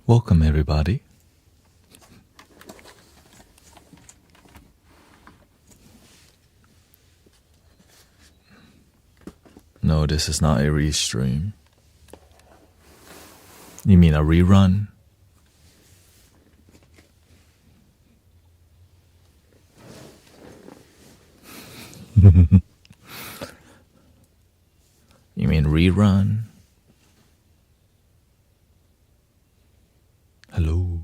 Welcome, everybody. No, this is not a restream. You mean a rerun? You mean rerun? Hello.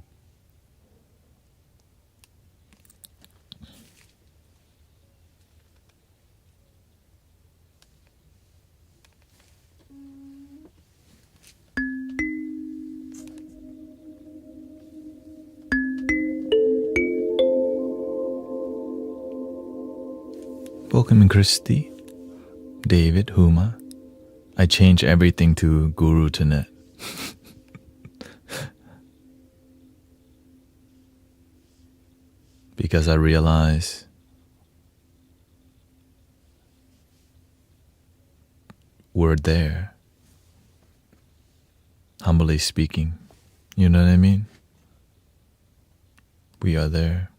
Welcome, Christy, David, Huma. I changed everything to Guru Thanet. Because I realize we're there. Humbly speaking. You know what I mean? We are there.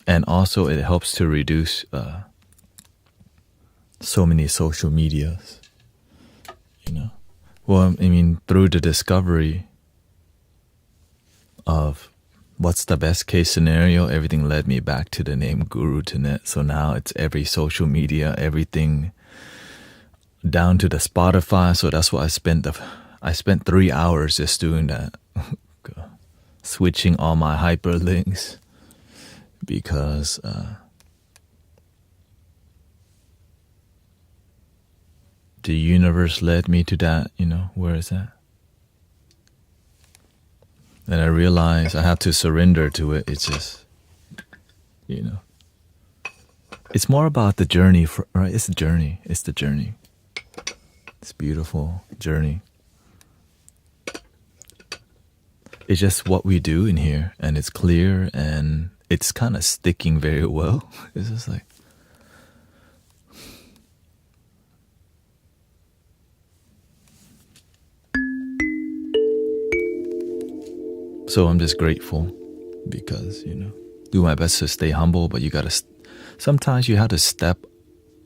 And also it helps to reduce so many social medias, you know. Well, I mean, through the discovery of what's the best case scenario, everything led me back to the name Guru Thanet. So now it's every social media, everything down to the Spotify. So that's what I spent 3 hours just doing that, switching all my hyperlinks. Because the universe led me to that, you know, where is that? And I realized I have to surrender to it. It's just, you know, it's more about the journey, right? It's the journey. It's the journey. It's a beautiful journey. It's just what we do in here, and it's clear, and it's kind of sticking very well. It's just like, so I'm just grateful because, you know, do my best to stay humble, but you gotta, sometimes you have to step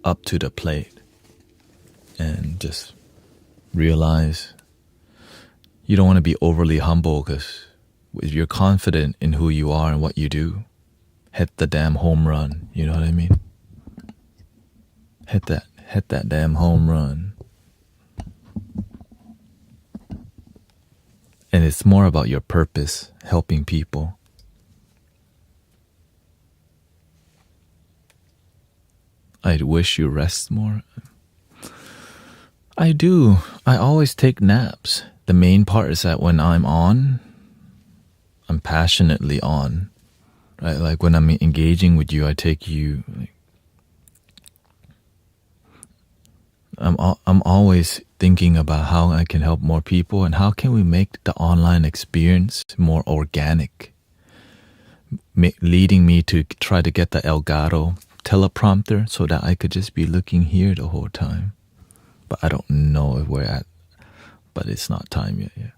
up to the plate and just realize you don't want to be overly humble, because if you're confident in who you are and what you do, hit the damn home run. You know what I mean? Hit that damn home run. And it's more about your purpose, helping people. I wish you rest more. I do. I always take naps. The main part is that when I'm on, I'm passionately on. Right? Like when I'm engaging with you, I take you. Like, I'm always thinking about how I can help more people and how can we make the online experience more organic, leading me to try to get the Elgato teleprompter so that I could just be looking here the whole time. But I don't know if we're at, but it's not time yet. Yeah.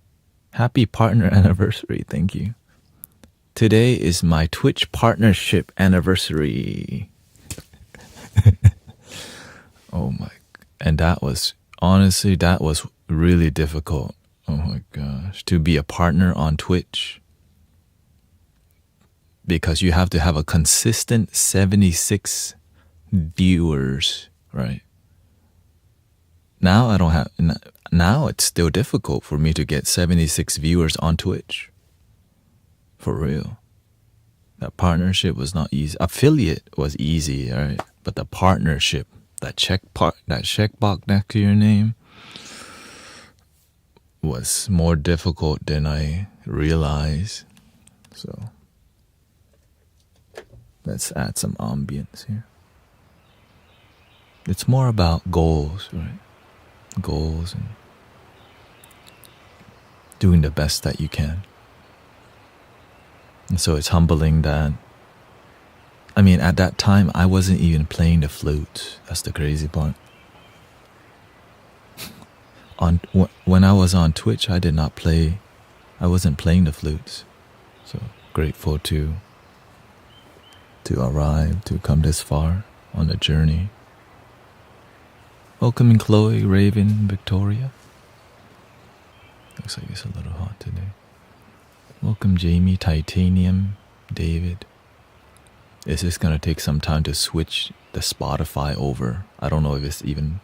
Happy partner anniversary. Thank you. Today is my Twitch partnership anniversary. Oh my, and that was, honestly, that was really difficult. Oh my gosh, to be a partner on Twitch. Because you have to have a consistent 76 viewers, right? Now I don't have, now it's still difficult for me to get 76 viewers on Twitch. For real. That partnership was not easy. Affiliate was easy, right? But the partnership, that checkbox next to your name was more difficult than I realized. So let's add some ambience here. It's more about goals, right? Goals and doing the best that you can. And so it's humbling that, I mean, at that time, I wasn't even playing the flute. That's the crazy part. When I was on Twitch, I did not play. I wasn't playing the flutes. So grateful to arrive, to come this far on the journey. Welcoming Chloe, Raven, Victoria. Looks like it's a little hot today. Welcome Jamie, Titanium, David. It's just gonna take some time to switch the Spotify over. I don't know if it's even...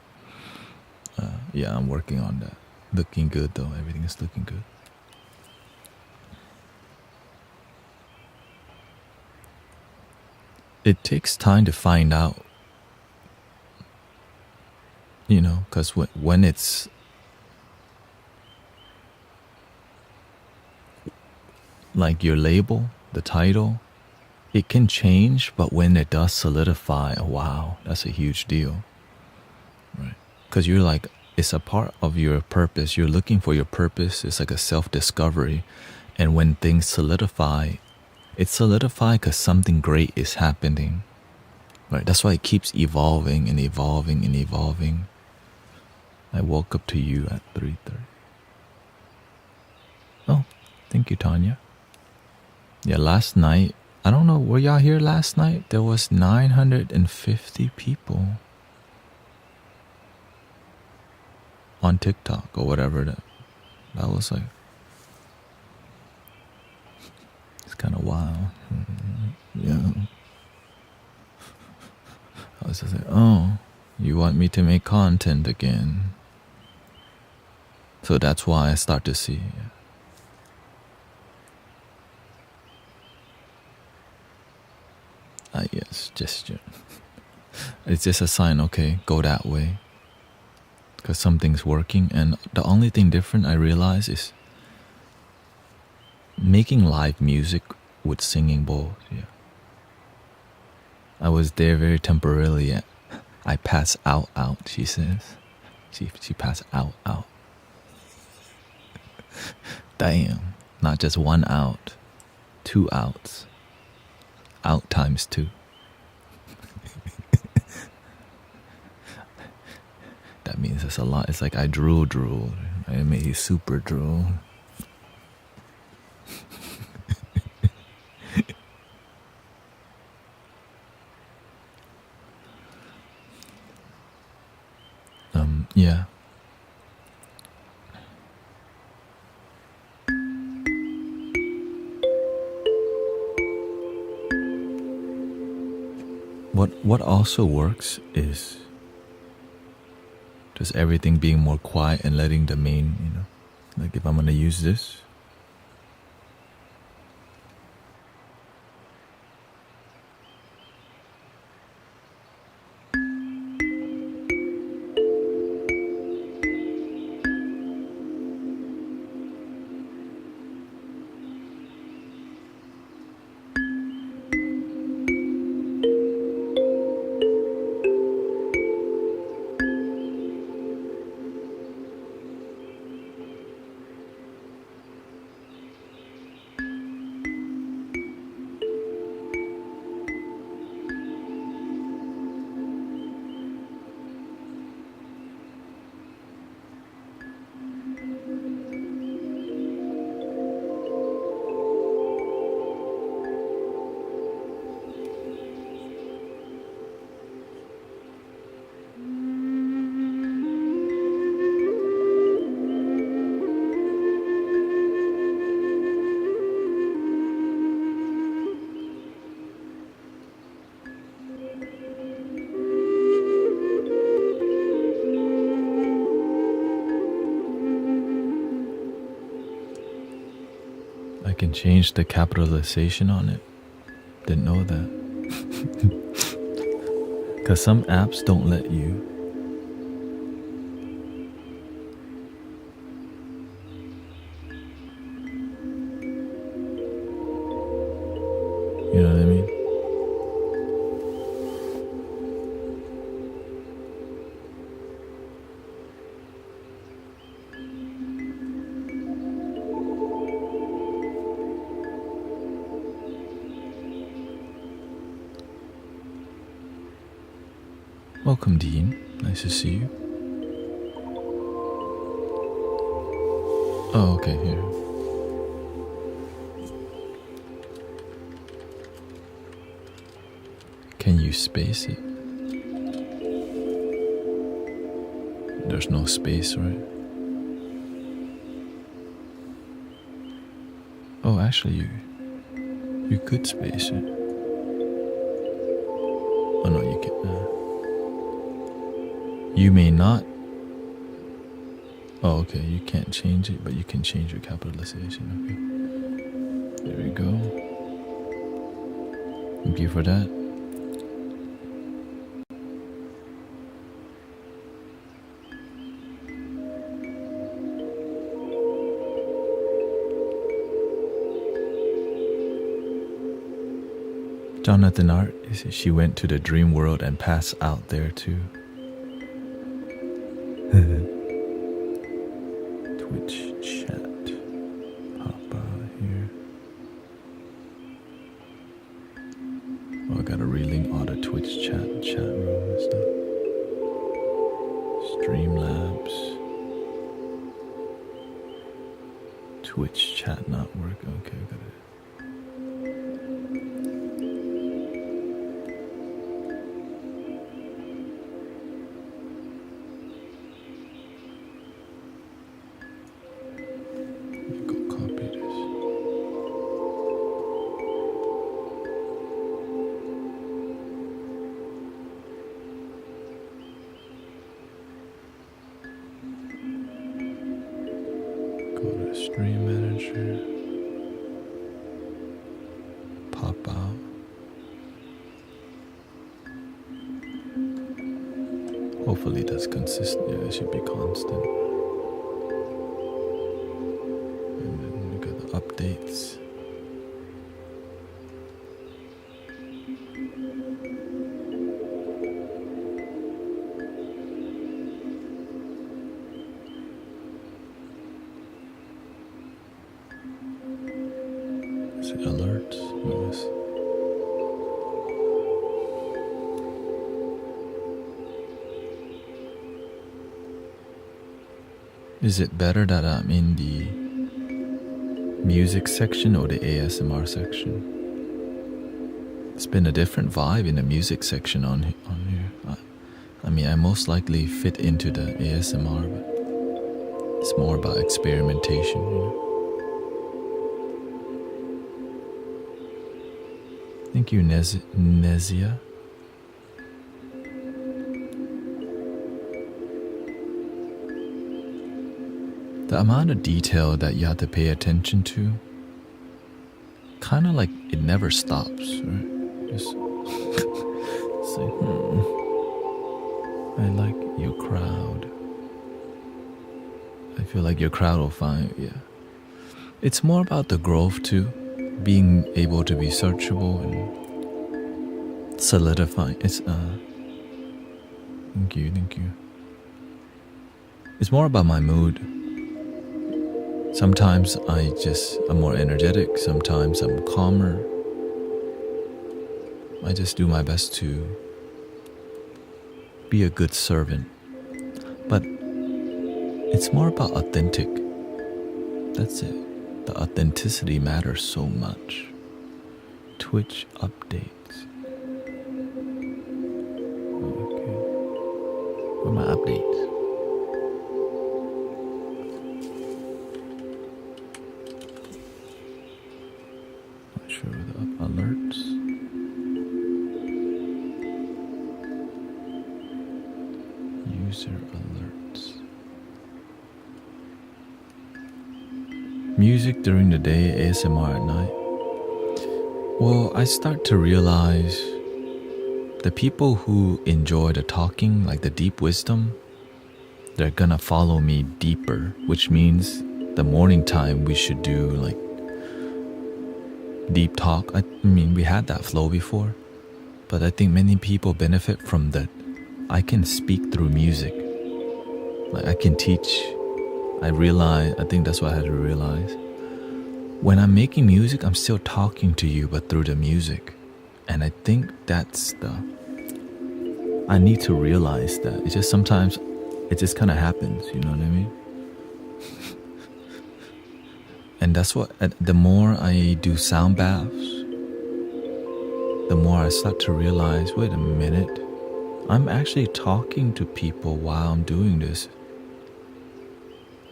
yeah, I'm working on that. Looking good though, everything is looking good. It takes time to find out, you know, because when it's like your label, the title, it can change, but when it does solidify, wow, that's a huge deal, right? Because you're like, it's a part of your purpose. You're looking for your purpose. It's like a self-discovery. And when things solidify, it's solidified because something great is happening, right? That's why it keeps evolving and evolving and evolving. I woke up to you at 3:30. Oh, thank you, Tanya. Yeah, last night, I don't know, were y'all here last night? There was 950 people on TikTok or whatever. That was like, it's kind of wild. Yeah. I was just like, oh, you want me to make content again? So that's why I start to see. Yes, gesture. It's just a sign, okay, go that way. Because something's working. And the only thing different I realize is making live music with singing bowls. Yeah. I was there very temporarily. I pass out, she says. She passed out. Damn. Not just one out. 2 outs. Out times 2. That means it's a lot. It's like I drool. I made you super drool. Yeah. What also works is just everything being more quiet and letting the main, you know, like if I'm gonna use this, I can change the capitalization on it. Didn't know that. Because some apps don't let you. You know what I mean? Welcome, Dean. Nice to see you. Oh, okay, here. Can you space it? There's no space, right? Oh, actually, you could space it. Oh no, you can't. You may not. Oh, okay. You can't change it, but you can change your capitalization. Okay. There we go. Thank you for that. Jonathan Art, she went to the dream world and passed out there too. Twitch chat. Pop out here. Oh, I gotta relink all the Twitch chat room and stuff. Streamlabs. Twitch chat not working. Okay, I got it. Stream manager. Pop out. Hopefully that's consistent. Yeah, it should be constant. And then we got the updates. Alerts. Nice. Is it better that I'm in the music section or the ASMR section? It's been a different vibe in the music section on here. I mean, I most likely fit into the ASMR, but it's more about experimentation, you know? Thank you, Nezia. The amount of detail that you have to pay attention to, kind of like it never stops, right? Just say, I like your crowd. I feel like your crowd will find, yeah. It's more about the growth too. Being able to be searchable and solidifying. It's thank you. It's more about my mood. Sometimes I'm more energetic, sometimes I'm calmer. I just do my best to be a good servant. But it's more about authentic. That's it. The authenticity matters so much. Twitch updates. Okay. Where are my updates? Not sure where the alerts. User alerts. Music during the day, ASMR at night. Well, I start to realize the people who enjoy the talking, like the deep wisdom, they're gonna follow me deeper, which means the morning time we should do like deep talk. I mean, we had that flow before, but I think many people benefit from that. I can speak through music. Like I can teach. I think that's what I had to realize. When I'm making music, I'm still talking to you, but through the music. And I think I need to realize that. It's just sometimes, it just kind of happens, you know what I mean? And that's what, the more I do sound baths, the more I start to realize, wait a minute, I'm actually talking to people while I'm doing this.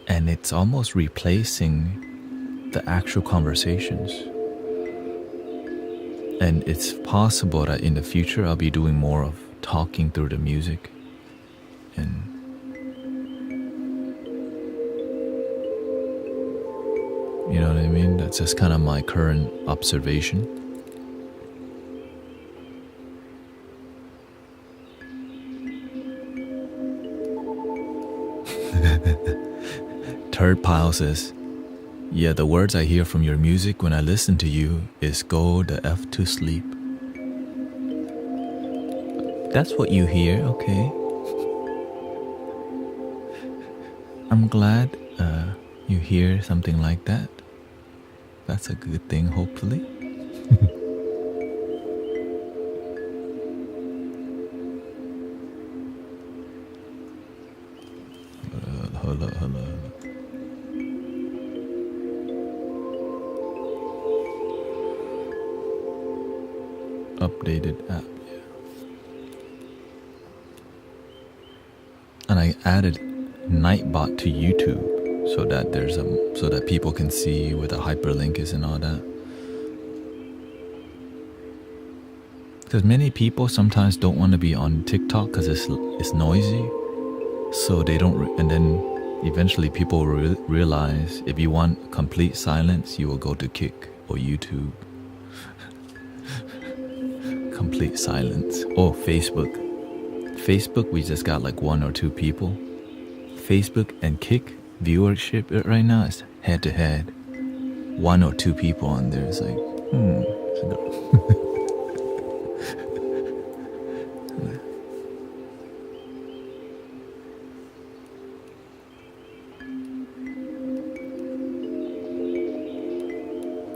And it's almost replacing the actual conversations. And it's possible that in the future I'll be doing more of talking through the music. And you know what I mean? That's just kind of my current observation. Third pile says, yeah, the words I hear from your music when I listen to you is go the F to sleep. That's what you hear, okay. I'm glad you hear something like that. That's a good thing, hopefully. Hello. Updated app, yeah. And I added Nightbot to YouTube so that so that people can see where the hyperlink is and all that. Because many people sometimes don't want to be on TikTok because it's noisy, so they don't. And then eventually people realize if you want complete silence, you will go to Kick or YouTube. Complete silence. Or Facebook. Facebook, we just got like 1 or 2 people. Facebook and Kick viewership right now is head to head. 1 or 2 people on there. It's like,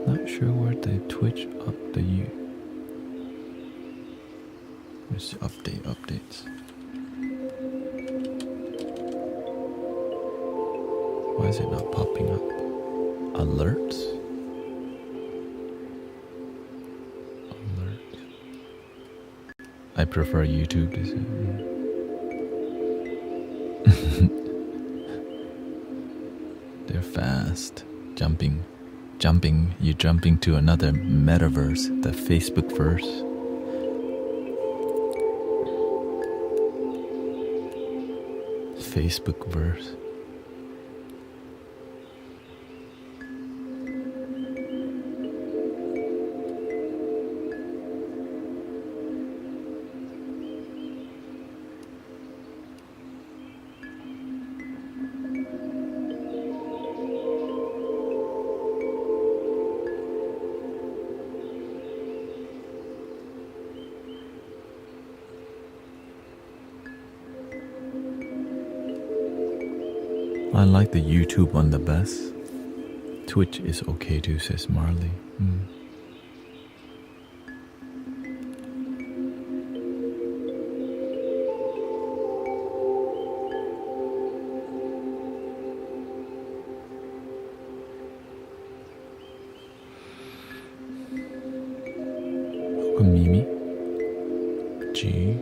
Not sure where the Twitch Let's see, updates. Why is it not popping up? Alerts? I prefer YouTube. They're fast. Jumping. You're jumping to another metaverse, the Facebook verse. Facebook verse. I like the YouTube one the best. Twitch is okay too, says Marley. Welcome Mimi. G.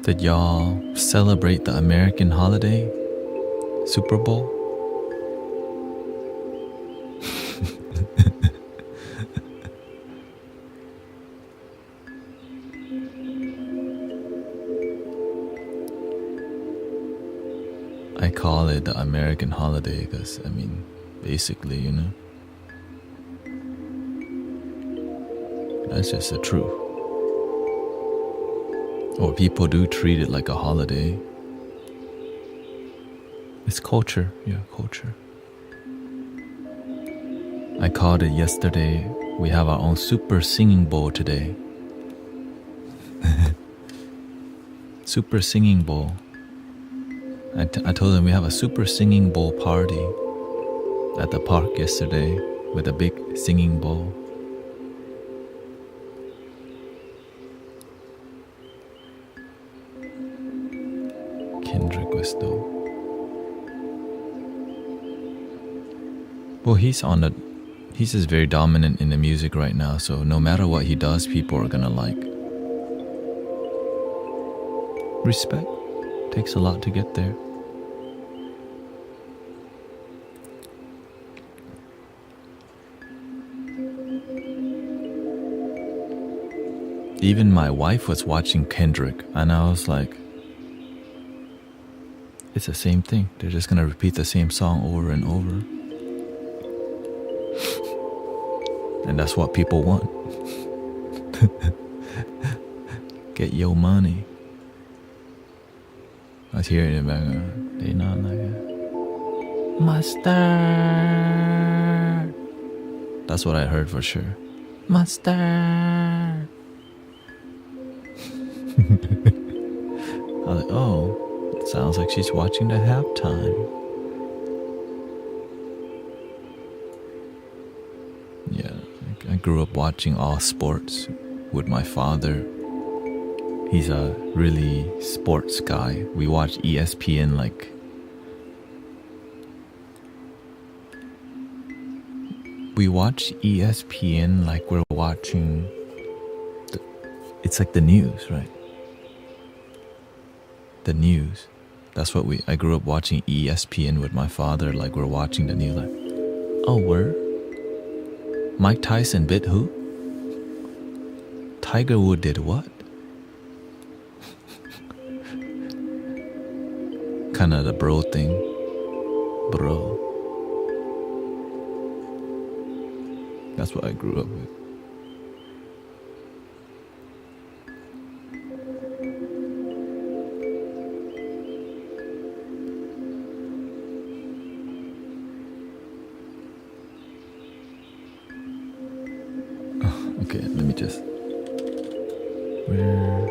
Did y'all celebrate the American holiday, Super Bowl? I call it the American holiday because, I mean, basically, you know, that's just the truth. Or people do treat it like a holiday. It's culture, yeah, culture. I called it yesterday. We have our own super singing bowl today. Super singing bowl. I told them we have a super singing bowl party at the park yesterday with a big singing bowl. Kendrick was dope. Well, he's just very dominant in the music right now, so no matter what he does, people are gonna like. Respect. Takes a lot to get there. Even my wife was watching Kendrick, and I was like, it's the same thing. They're just gonna repeat the same song over and over. And that's what people want. Get your money. I was hearing it back. They not like it. Mustard. That's what I heard for sure. Mustard. I was like, oh, it sounds like she's watching the halftime. Yeah, I grew up watching all sports with my father. He's a really sports guy. We watch ESPN like we're watching it's like the news, right? The news. That's what I grew up watching ESPN with my father, like we're watching the news like, oh, where? Mike Tyson bit who? Tiger Woods did what? Kind of the bro thing. Bro. That's what I grew up with. Okay, let me just... Where...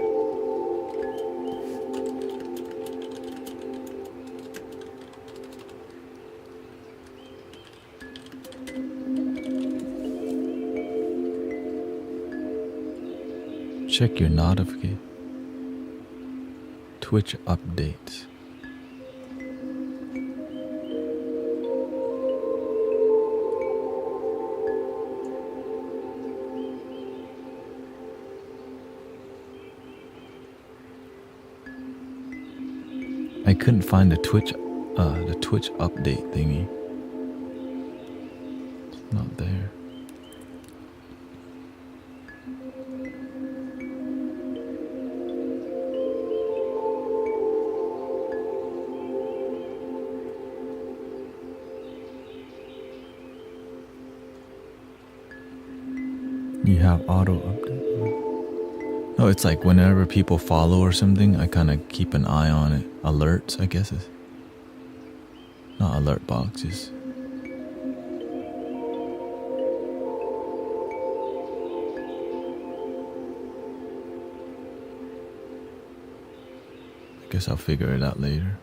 Check your notification. Twitch updates. I couldn't find the Twitch update thingy. It's not there. You have auto update? No, it's like whenever people follow or something, I kind of keep an eye on it. Alerts, I guess it's not alert boxes. I guess I'll figure it out later.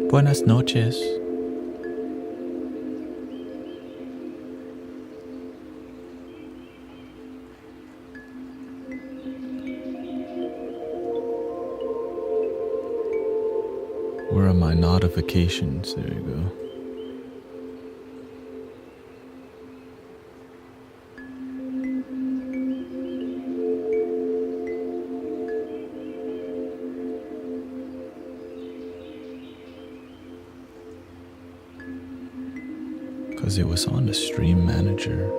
Buenas noches. Where are my notifications? There you go. Because it was on the stream manager.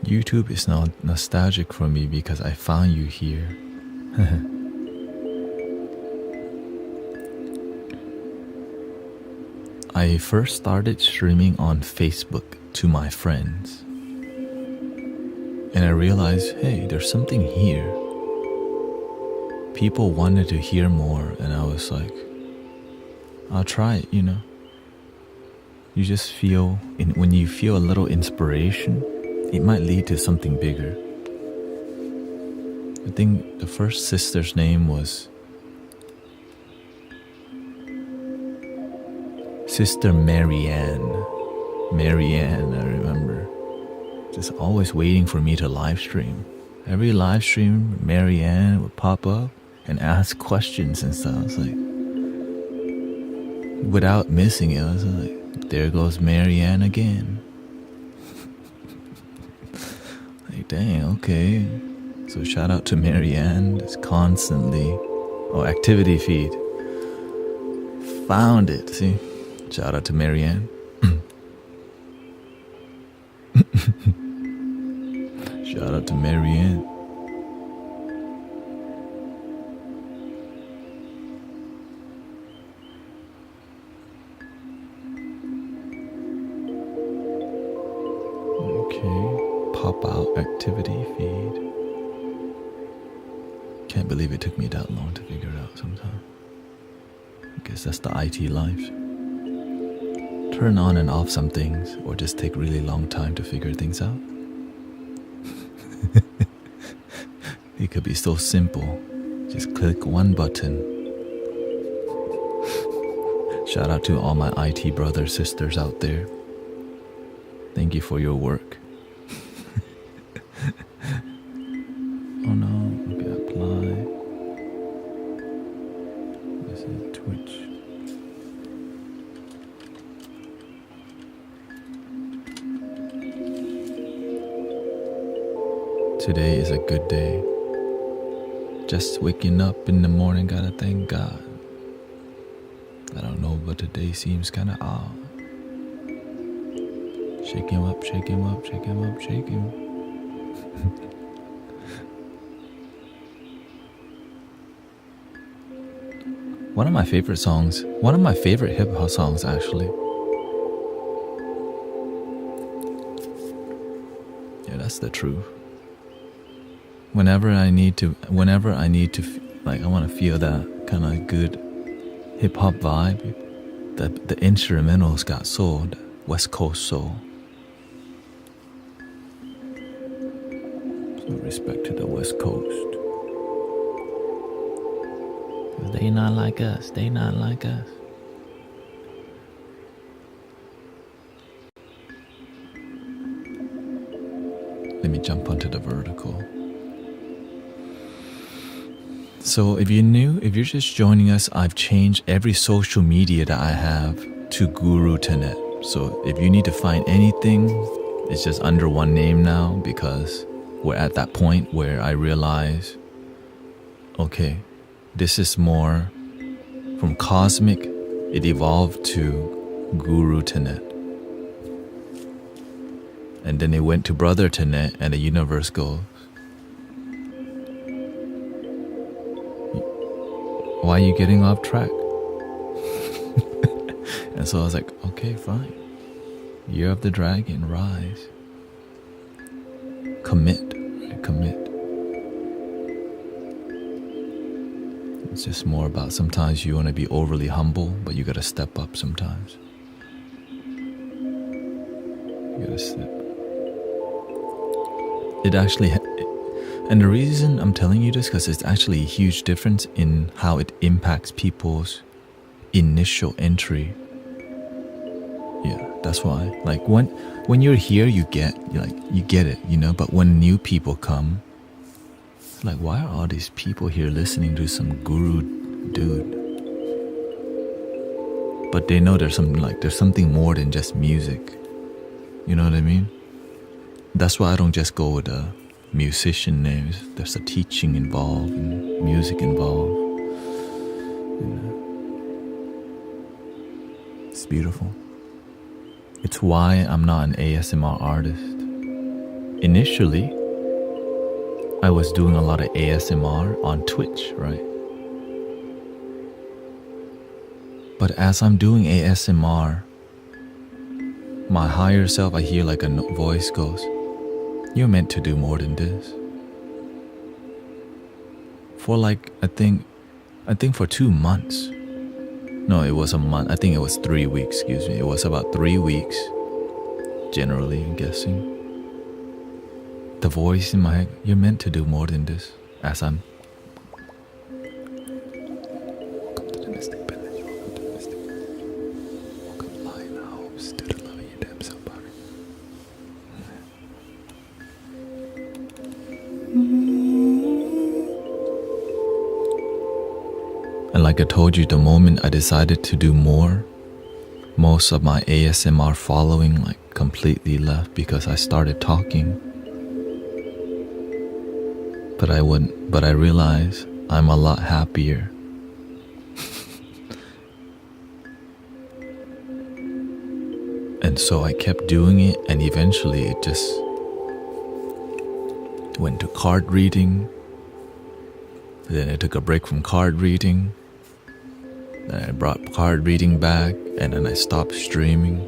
YouTube is now nostalgic for me because I found you here. I first started streaming on Facebook to my friends. And I realized, hey, there's something here. People wanted to hear more, and I was like, I'll try it, you know. You just feel, when you feel a little inspiration, it might lead to something bigger. I think the first sister's name was Sister Marianne. Marianne, I remember. Just always waiting for me to live stream. Every live stream, Marianne would pop up and ask questions and stuff. I was like, without missing it, I was like, there goes Marianne again. Like, dang, okay. So shout out to Marianne. It's constantly, activity feed. Found it, see? Shout out to Marianne. Shout out to Marianne. Pop out activity feed. Can't believe it took me that long to figure it out sometimes. I guess that's the IT life. Turn on and off some things, or just take really long time to figure things out. It could be so simple. Just click one button. Shout out to all my IT brothers, sisters out there. Thank you for your work. Oh no, okay, apply. This is Twitch. Today is a good day. Just waking up in the morning, gotta thank God. I don't know, but today seems kinda odd. Shake him up, shake him up, shake him up, shake him. One of my favorite hip hop songs actually. Yeah, that's the truth. Whenever I need to, I want to feel that kind of good hip hop vibe, the instrumentals got soul, West Coast soul. So respect to the West Coast. They not like us. They not like us. Let me jump onto the vertical. So if you're just joining us, I've changed every social media that I have to Guru Thanet. So if you need to find anything, it's just under one name now, because we're at that point where I realize, okay, this is more from cosmic, it evolved to Guru Thanet. And then it went to Brother Thanet, and the universe goes, why are you getting off track? And so I was like, okay, fine. Year of the Dragon, rise. Commit, right? Commit. It's just more about sometimes you want to be overly humble, but you gotta step up sometimes. You gotta step. It actually, and the reason I'm telling you this, because it's actually a huge difference in how it impacts people's initial entry. Yeah, that's why. Like when you're here, you get it, you know. But when new people come, it's like, why are all these people here listening to some guru dude? But they know there's something more than just music. You know what I mean? That's why I don't just go with the musician names. There's a teaching involved and music involved. You know? It's beautiful. It's why I'm not an ASMR artist. initially, I was doing a lot of ASMR on Twitch, right? But as I'm doing ASMR, my higher self, I hear like a voice goes, "You're meant to do more than this." For like, I think for 2 months. No, it was a month. I think it was 3 weeks, excuse me. It was about 3 weeks, generally, I'm guessing. The voice in my head, "You're meant to do more than this." As I'm And like I told you, the moment I decided to do more, most of my ASMR following like completely left because I started talking. But I realized I'm a lot happier. And so I kept doing it, and eventually it just went to card reading. Then I took a break from card reading. Then I brought card reading back, and then I stopped streaming.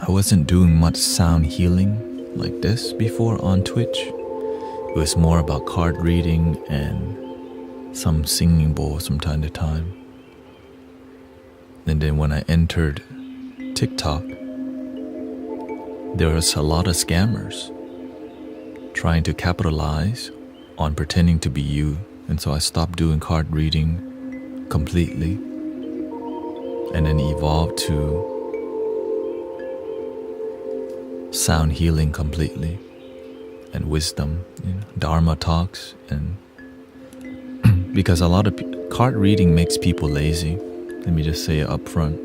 I wasn't doing much sound healing like this before on Twitch. It was more about card reading and some singing bowls from time to time. And then when I entered TikTok, there was a lot of scammers trying to capitalize on pretending to be you. And so I stopped doing card reading completely, and then evolved to sound healing completely, and wisdom, Dharma talks. And because a lot of card reading makes people lazy, let me just say it up front.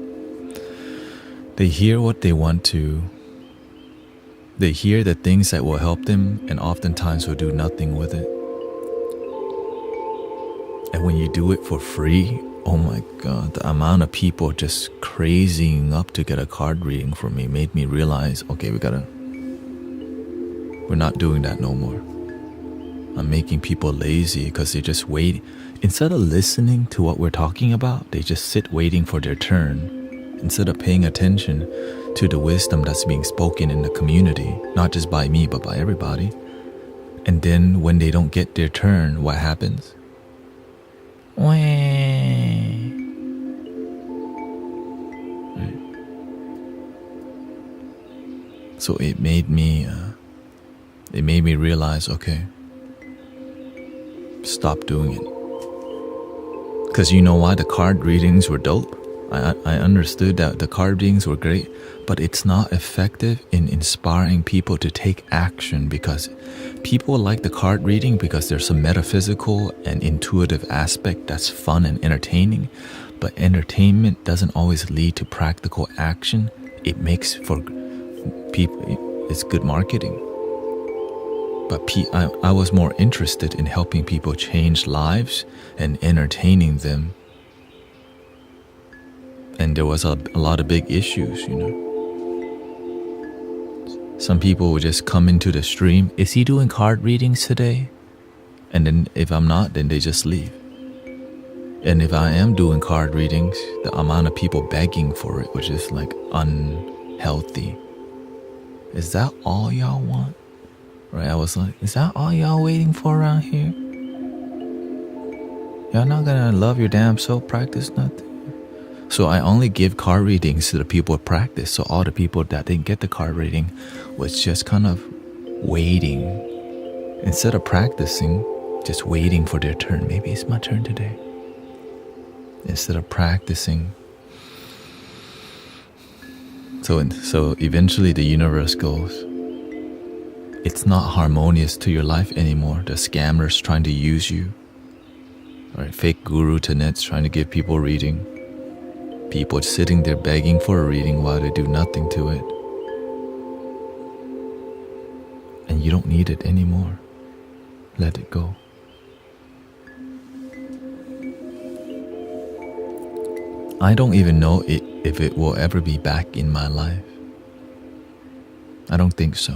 They hear what they want to. They hear the things that will help them, and oftentimes will do nothing with it. And when you do it for free, oh my God, the amount of people just crazying up to get a card reading from me made me realize, okay, we're not doing that no more. I'm making people lazy because they just wait. Instead of listening to what we're talking about, they just sit waiting for their turn, instead of paying attention to the wisdom that's being spoken in the community, not just by me, but by everybody. And then when they don't get their turn, what happens? Right. So it made me realize, okay, stop doing it. Because you know why? The card readings were dope. I understood that the card readings were great, but it's not effective in inspiring people to take action, because people like the card reading because there's a metaphysical and intuitive aspect that's fun and entertaining, but entertainment doesn't always lead to practical action. It makes for people, it's good marketing. But I was more interested in helping people change lives and entertaining them. And there was a lot of big issues, Some people would just come into the stream. Is he doing card readings today? And then if I'm not, then they just leave. And if I am doing card readings, the amount of people begging for it was just like unhealthy. Is that all y'all want? Right? I was like, is that all y'all waiting for around here? Y'all not gonna love your damn soul, practice nothing? So I only give card readings to the people who practice. So all the people that didn't get the card reading was just kind of waiting. Instead of practicing, just waiting for their turn. Maybe it's my turn today. Instead of practicing. So eventually the universe goes, it's not harmonious to your life anymore. The scammers trying to use you. Right? Fake guru Thanet's trying to give people reading. People sitting there begging for a reading while they do nothing to it. And you don't need it anymore. Let it go. I don't even know if it will ever be back in my life. I don't think so.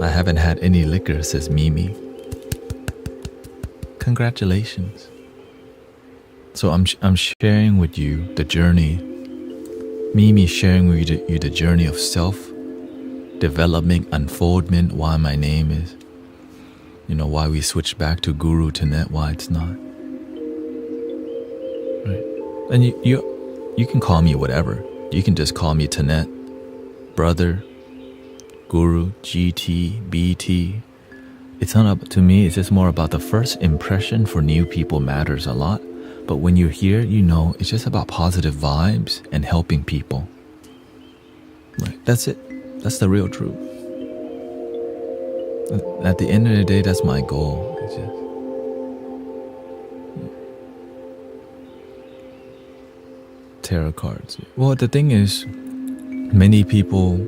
I haven't had any liquor, says Mimi. Congratulations. So I'm sharing with you the journey. Mimi sharing with you the journey of self-development, unfoldment, why my name is, why we switched back to Guru Thanet, why it's not. Right. And you can call me whatever. You can just call me Thanet, brother, Guru, GT, BT. It's not up to me, it's just more about the first impression for new people matters a lot. But when you're here, it's just about positive vibes and helping people. Right. That's it. That's the real truth. At the end of the day, that's my goal. It's just, tarot cards. Well, the thing is, many people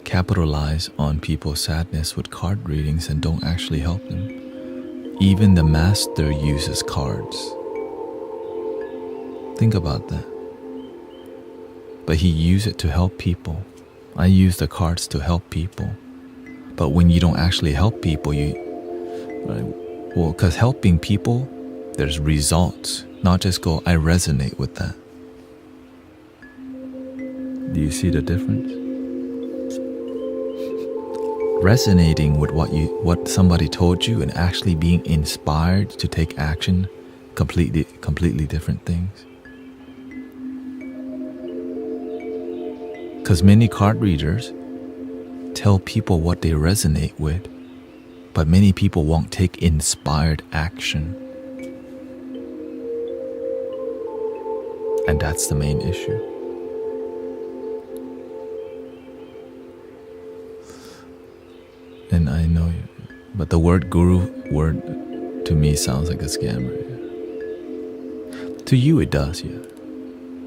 capitalize on people's sadness with card readings and don't actually help them. Even the master uses cards. Think about that. But he used it to help people. I use the cards to help people. But when you don't actually help people, because helping people, there's results. Not just go, I resonate with that. Do you see the difference? Resonating with what somebody told you and actually being inspired to take action, completely different things. Because many card readers tell people what they resonate with, but many people won't take inspired action. And that's the main issue. And I know you, but the word guru to me sounds like a scammer. Yeah. To you it does, yeah.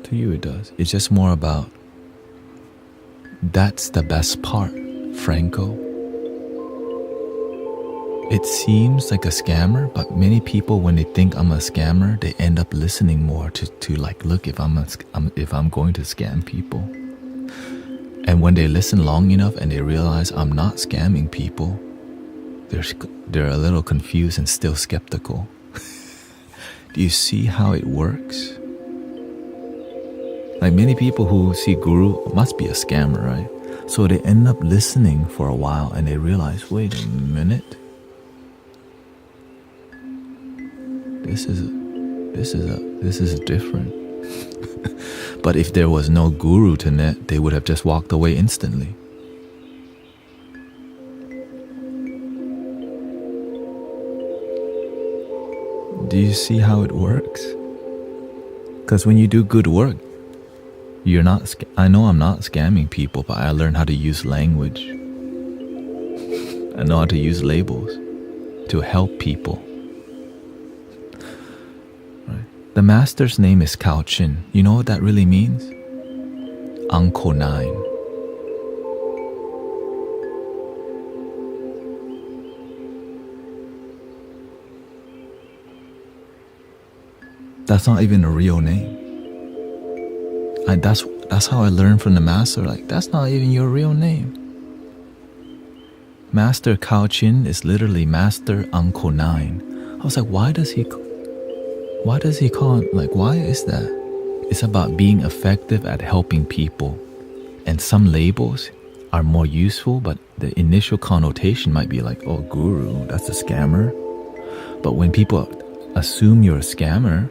To you it does. It's just more about, that's the best part, Franco. It seems like a scammer, but many people, when they think I'm a scammer, they end up listening more to look if I'm going to scam people. And when they listen long enough and they realize I'm not scamming people, they're a little confused and still skeptical. Do you see how it works? Like many people who see Guru must be a scammer, right? So they end up listening for a while and they realize, wait a minute. This is different. But if there was no Guru Thanet, they would have just walked away instantly. Do you see how it works? Because when you do good work, I know I'm not scamming people, but I learned how to use language. I know how to use labels to help people. The master's name is Kao Chin. You know what that really means? Uncle 9. That's not even a real name. That's how I learned from the master. That's not even your real name. Master Kao Chin is literally Master Uncle 9. I was like, why does he call it, why is that? It's about being effective at helping people. And some labels are more useful, but the initial connotation might be oh, guru, that's a scammer. But when people assume you're a scammer,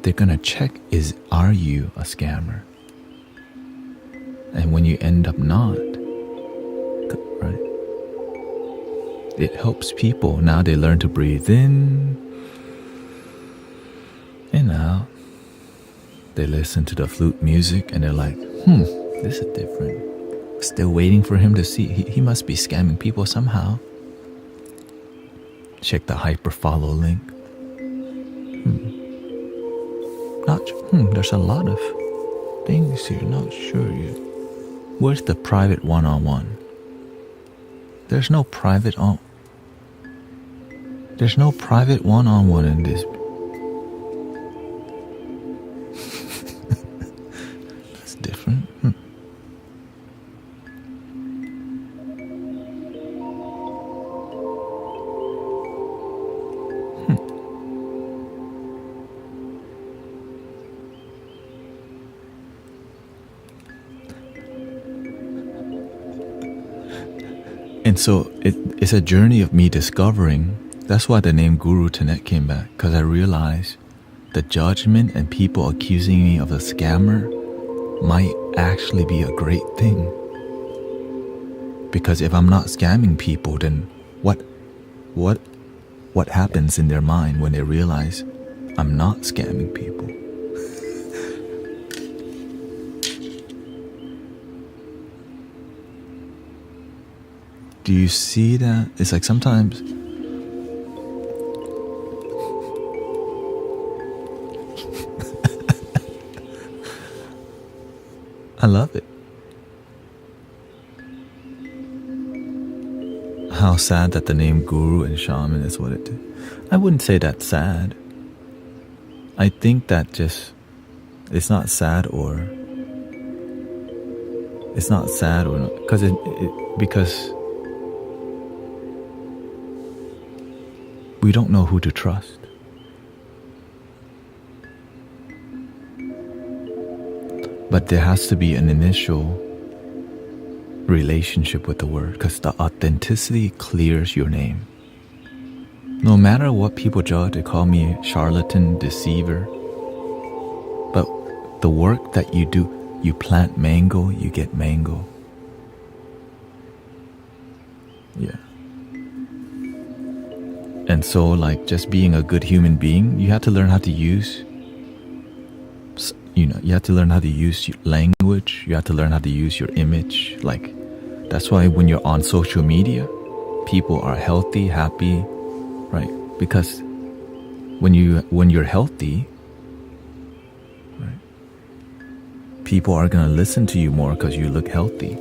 they're gonna check, are you a scammer? And when you end up not, right? It helps people. Now they learn to breathe in and out. They listen to the flute music and they're like, this is different. Still waiting for him to see. He must be scamming people somehow. Check the hyperfollow link. There's a lot of things here. Not sure yet. Where's the private one-on-one? There's no private there's no private one-on-one in this. That's different. And so it's a journey of me discovering. That's why the name Guru Thanet came back, because I realized the judgment and people accusing me of a scammer might actually be a great thing. Because if I'm not scamming people, then what happens in their mind when they realize I'm not scamming people? Do you see that? It's like sometimes I love it. How sad that the name Guru and Shaman is what it did. I wouldn't say that's sad. I think that just it's not sad or because we don't know who to trust. But there has to be an initial relationship with the word, because the authenticity clears your name. No matter what people judge, they call me charlatan, deceiver. But the work that you do, you plant mango, you get mango. Yeah. And so, like, just being a good human being, you have to learn how to use, you have to learn how to use language. You have to learn how to use your image. Like, that's why when you're on social media, people are healthy, happy, right? Because when you're healthy, right, people are gonna listen to you more because you look healthy.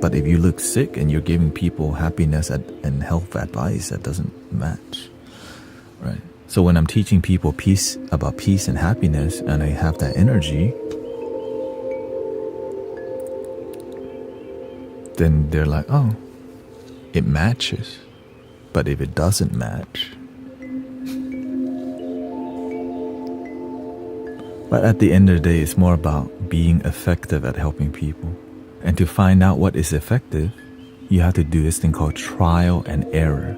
But if you look sick and you're giving people happiness and health advice, that doesn't match, right? So when I'm teaching people about peace and happiness, and I have that energy, then they're like, oh, it matches. But if it doesn't match, but at the end of the day, it's more about being effective at helping people. And to find out what is effective, you have to do this thing called trial and error.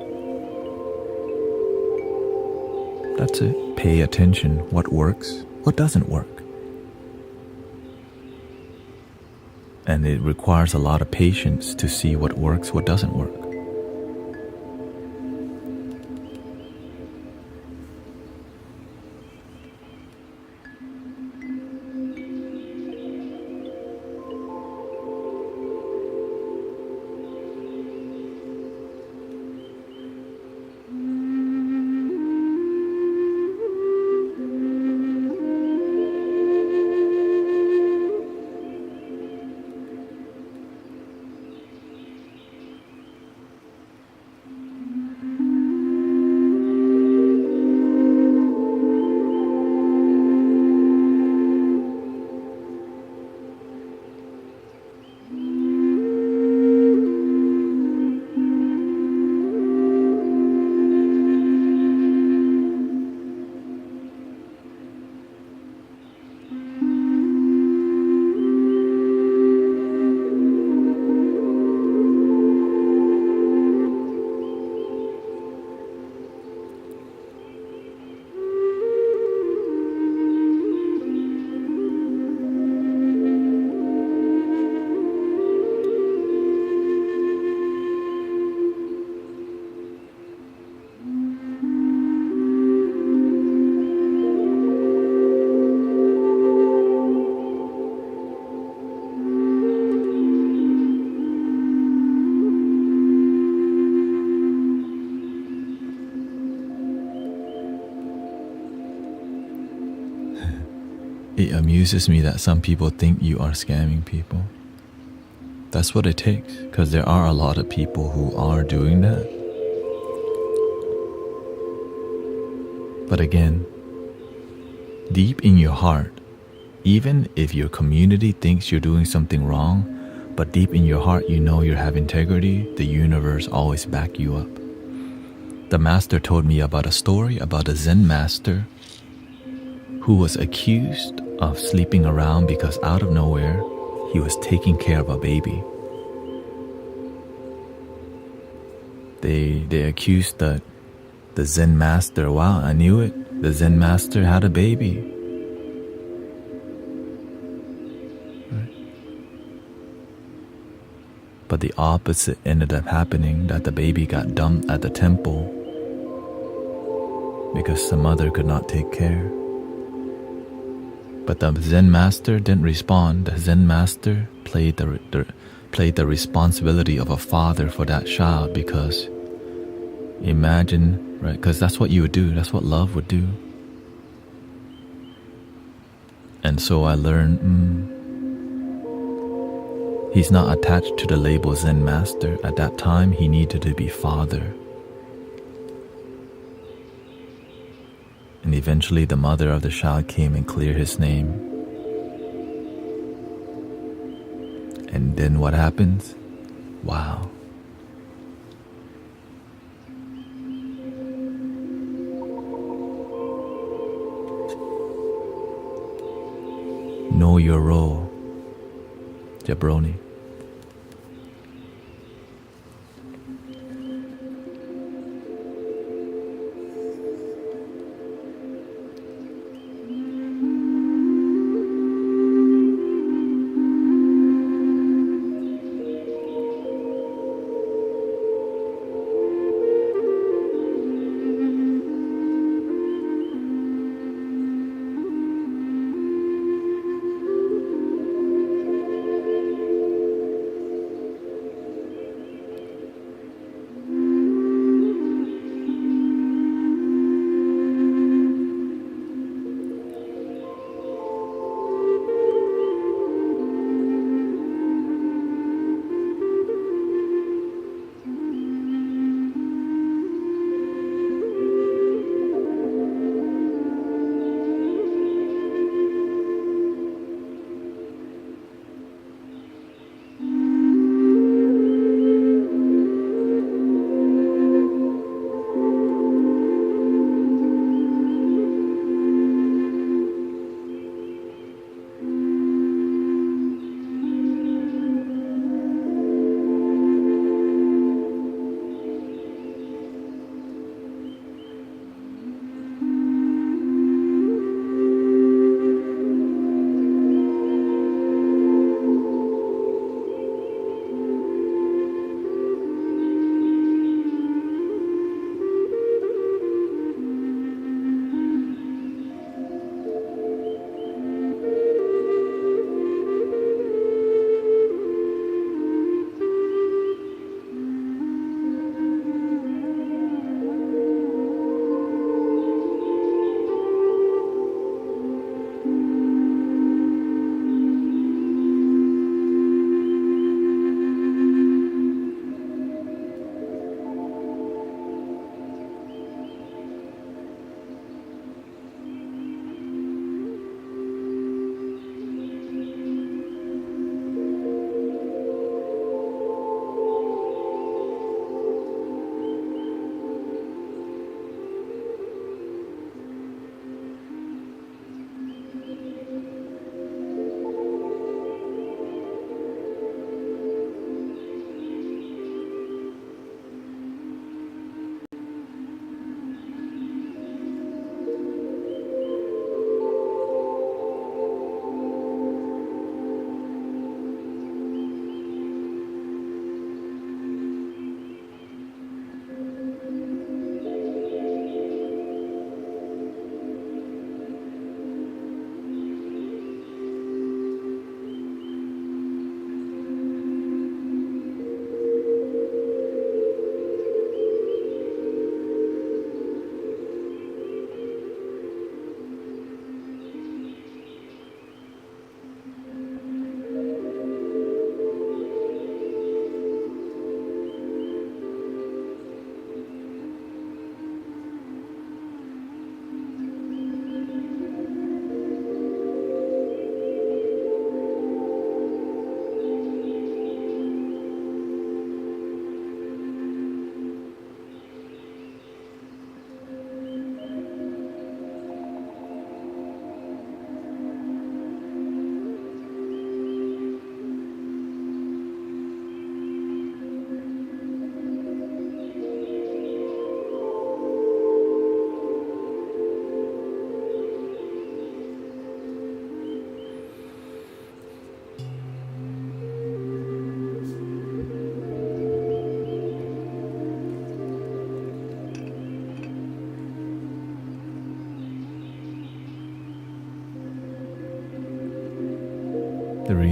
That's it. Pay attention. What works, what doesn't work. And it requires a lot of patience to see what works, what doesn't work. It amuses me that some people think you are scamming people. That's what it takes, because there are a lot of people who are doing that. But again, deep in your heart, even if your community thinks you're doing something wrong, but deep in your heart you know you have integrity, the universe always back you up. The master told me about a story about a Zen master who was accused of sleeping around because out of nowhere he was taking care of a baby. They accused the Zen master. Wow, I knew it. The Zen master had a baby. Right. But the opposite ended up happening, that the baby got dumped at the temple because the mother could not take care. But the Zen master didn't respond. The Zen master played the responsibility of a father for that child, because imagine, right? Because that's what you would do. That's what love would do. And so I learned, he's not attached to the label Zen master. At that time, he needed to be father. And eventually the mother of the child came and cleared his name. And then what happens? Wow. Know your role, jabroni.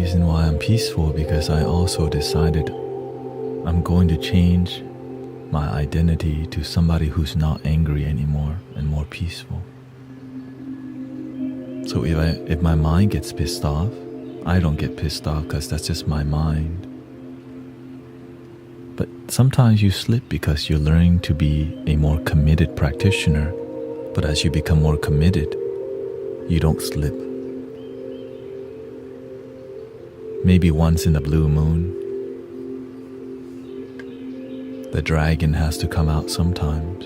reason why I'm peaceful, because I also decided I'm going to change my identity to somebody who's not angry anymore and more peaceful. So if my mind gets pissed off, I don't get pissed off because that's just my mind. But sometimes you slip because you're learning to be a more committed practitioner. But as you become more committed, you don't slip. Maybe once in a blue moon, the dragon has to come out sometimes.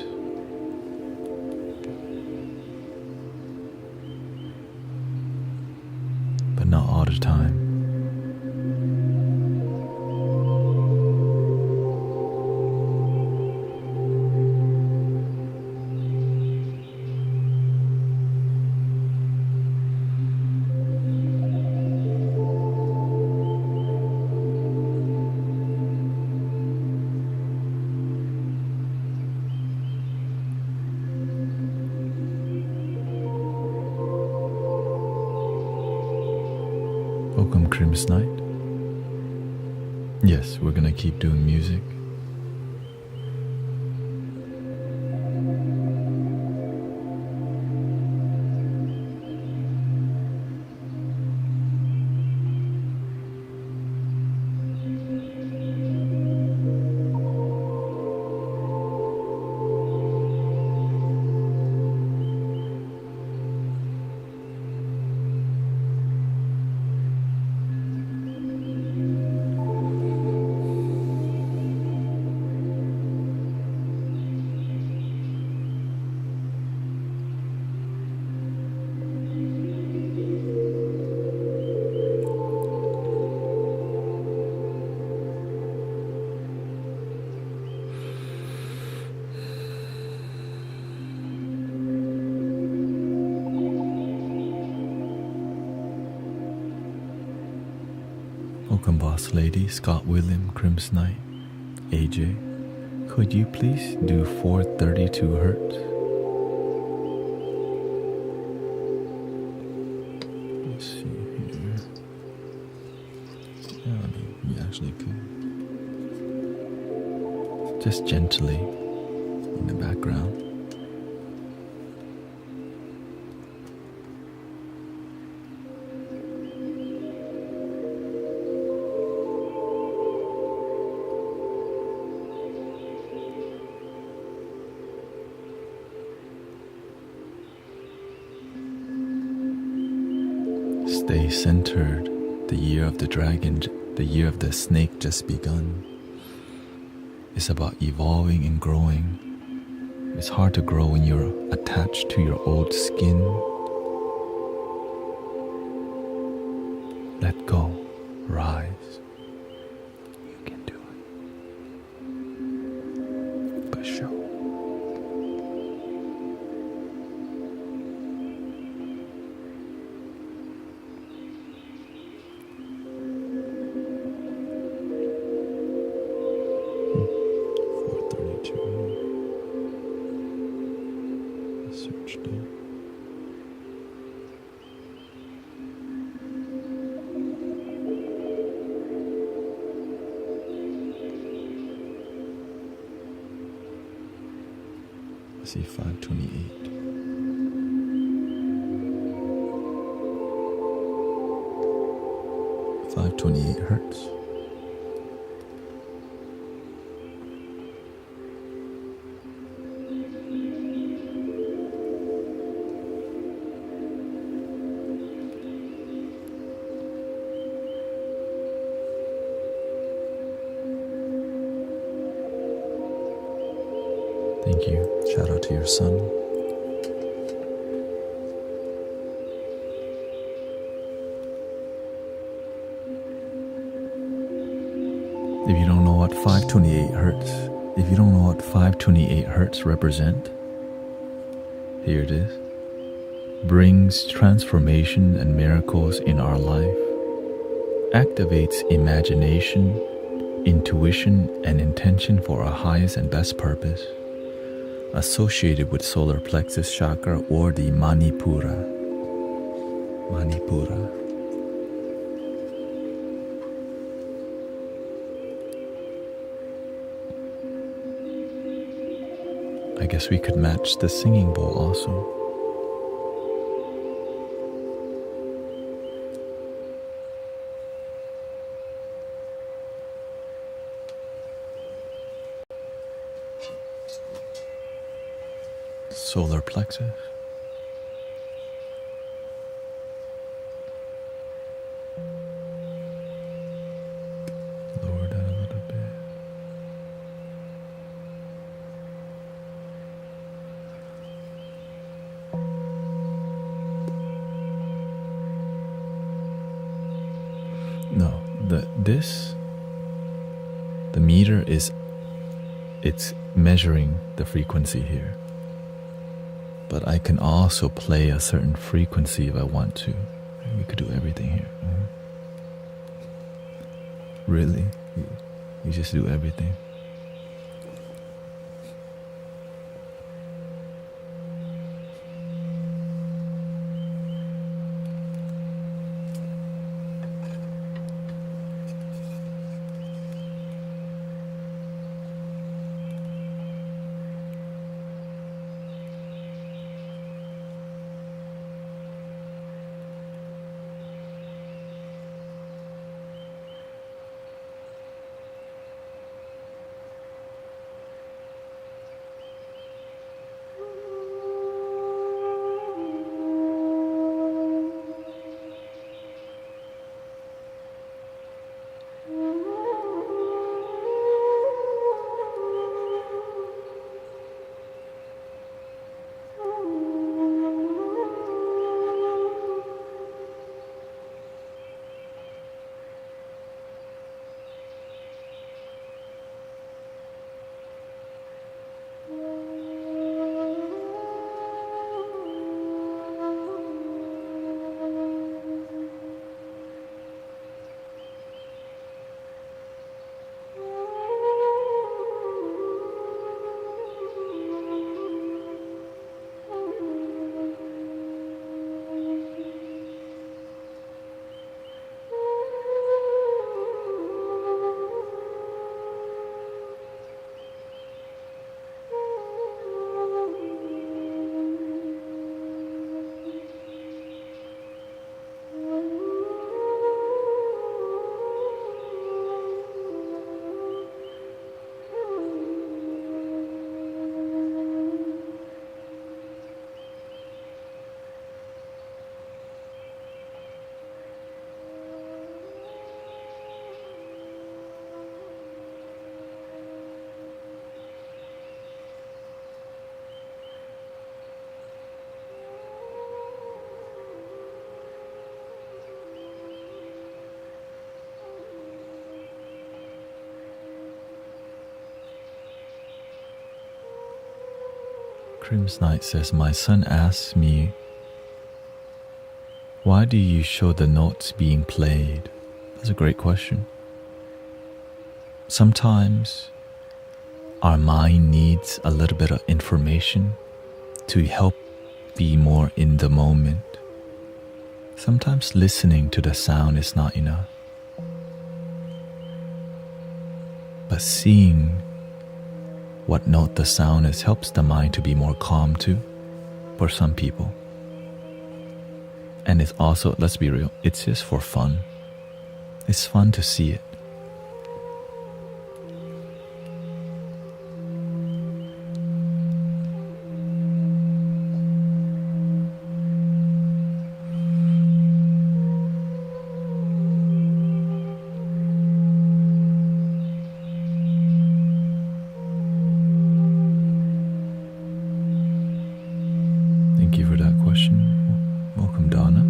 But not all the time. Welcome, Crim's Night. Yes, we're gonna keep doing music. Welcome, Boss Lady, Scott William, Crim's Night, AJ. Could you please do 432 hertz? Let's see here. Yeah, I mean, you actually could. Just gently in the background. Stay centered. The year of the dragon, the year of the snake just begun. It's about evolving and growing. It's hard to grow when you're attached to your old skin. Let go. Rise. You can do it. For sure. Search there. I see 528. Hertz. Thank you. Shout out to your son. If you don't know what 528 hertz represent, here it is. Brings transformation and miracles in our life. Activates imagination, intuition, and intention for our highest and best purpose. Associated with solar plexus chakra or the Manipura. I guess we could match the singing bowl also. Solar plexus. Lower that a little bit. No, the meter it's measuring the frequency here. But I can also play a certain frequency if I want to. We could do everything here. Really? We just do everything. Crim's Knight says, my son asks me, why do you show the notes being played? That's a great question. Sometimes our mind needs a little bit of information to help be more in the moment. Sometimes listening to the sound is not enough. But seeing what note the sound is helps the mind to be more calm too, for some people. And it's also, let's be real, it's just for fun. It's fun to see it. Thank you for that question. Welcome, Donna.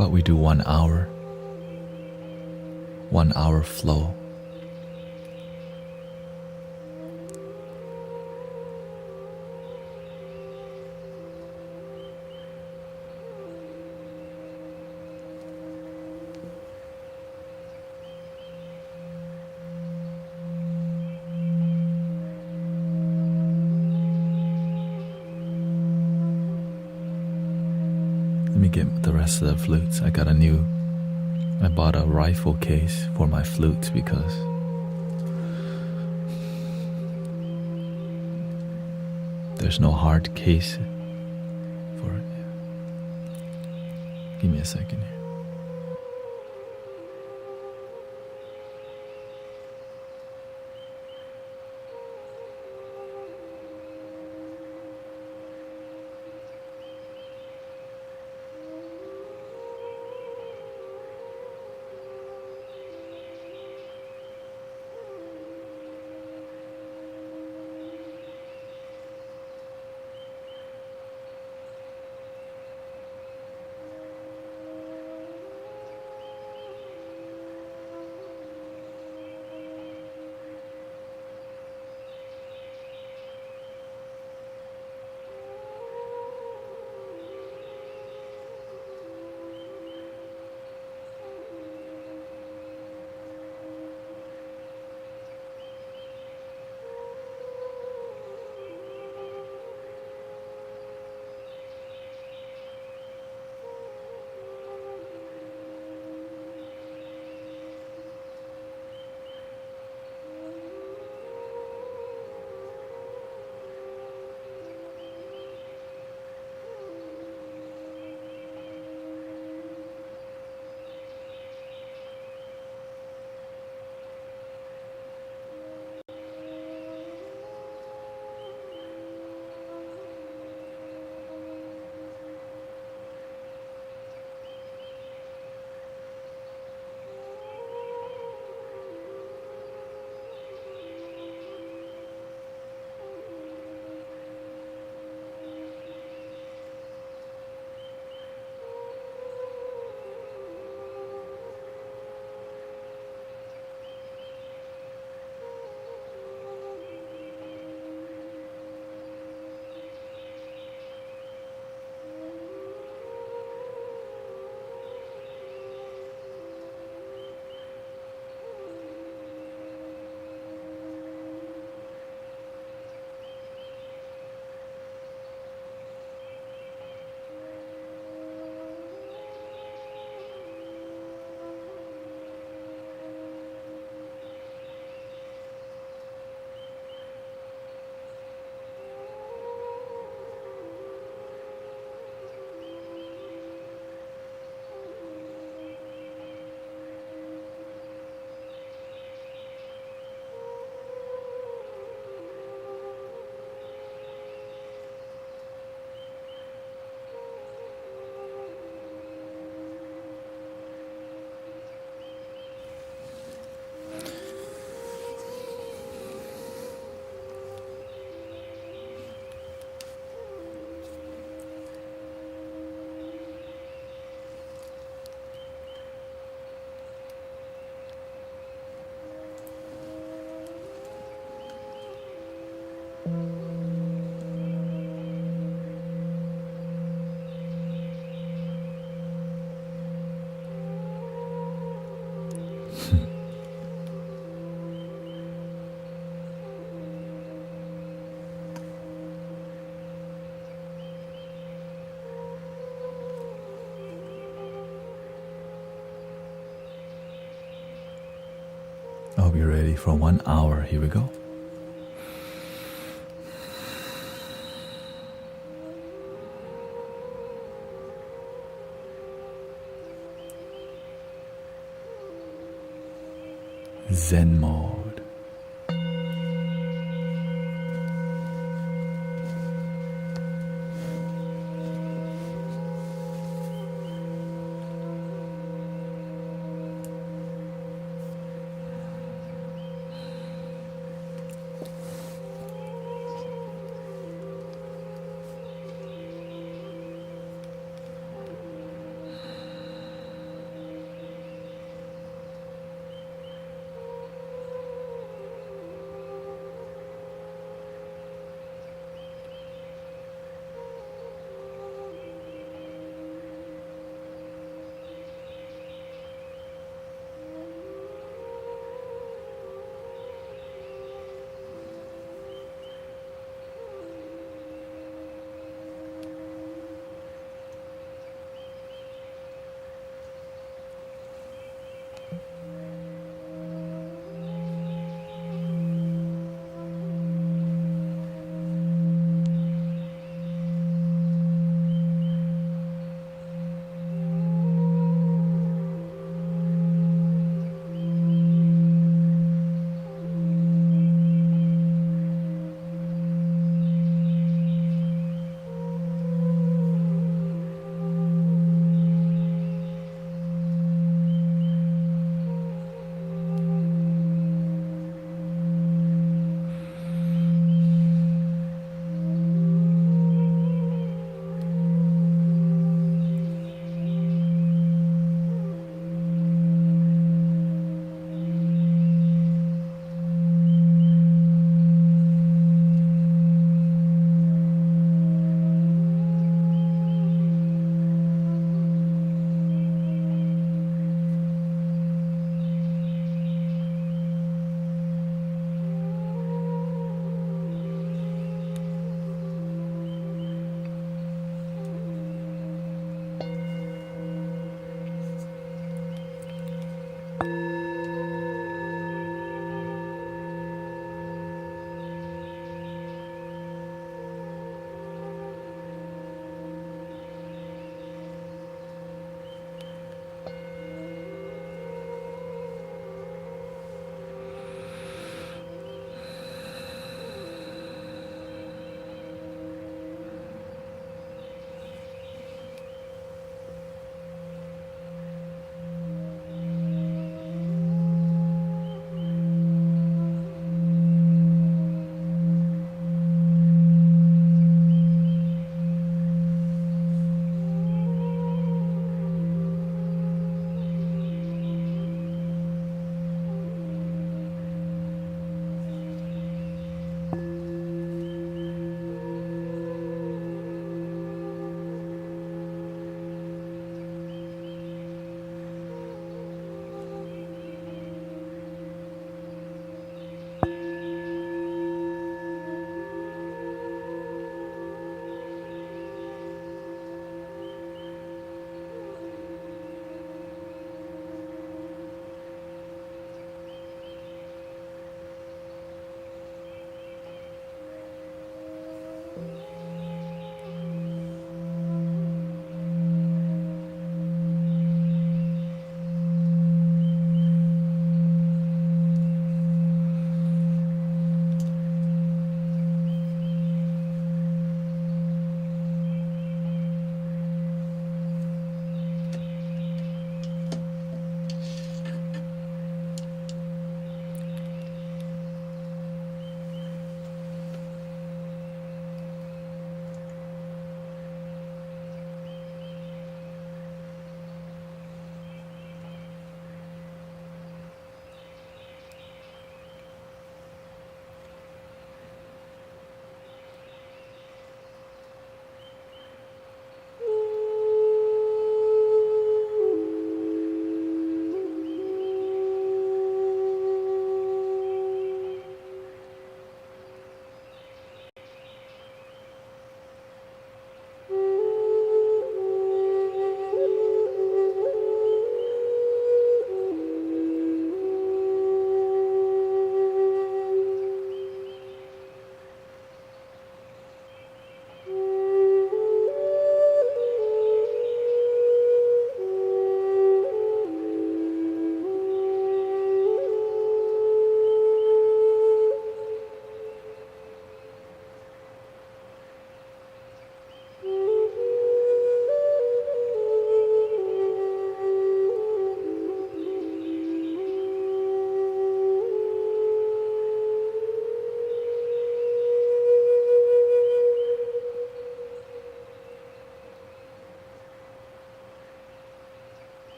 about we do 1 hour? 1 hour flow. Let me get the rest of the flutes. I bought a rifle case for my flutes because there's no hard case for it. Give me a second here. I hope you're ready for 1 hour. Here we go. Zen mode.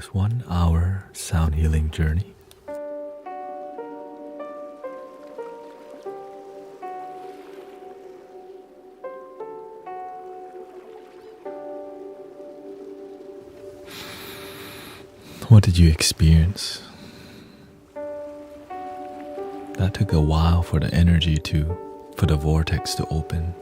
almost 1 hour sound healing journey. What did you experience? That took a while for the energy for the vortex to open.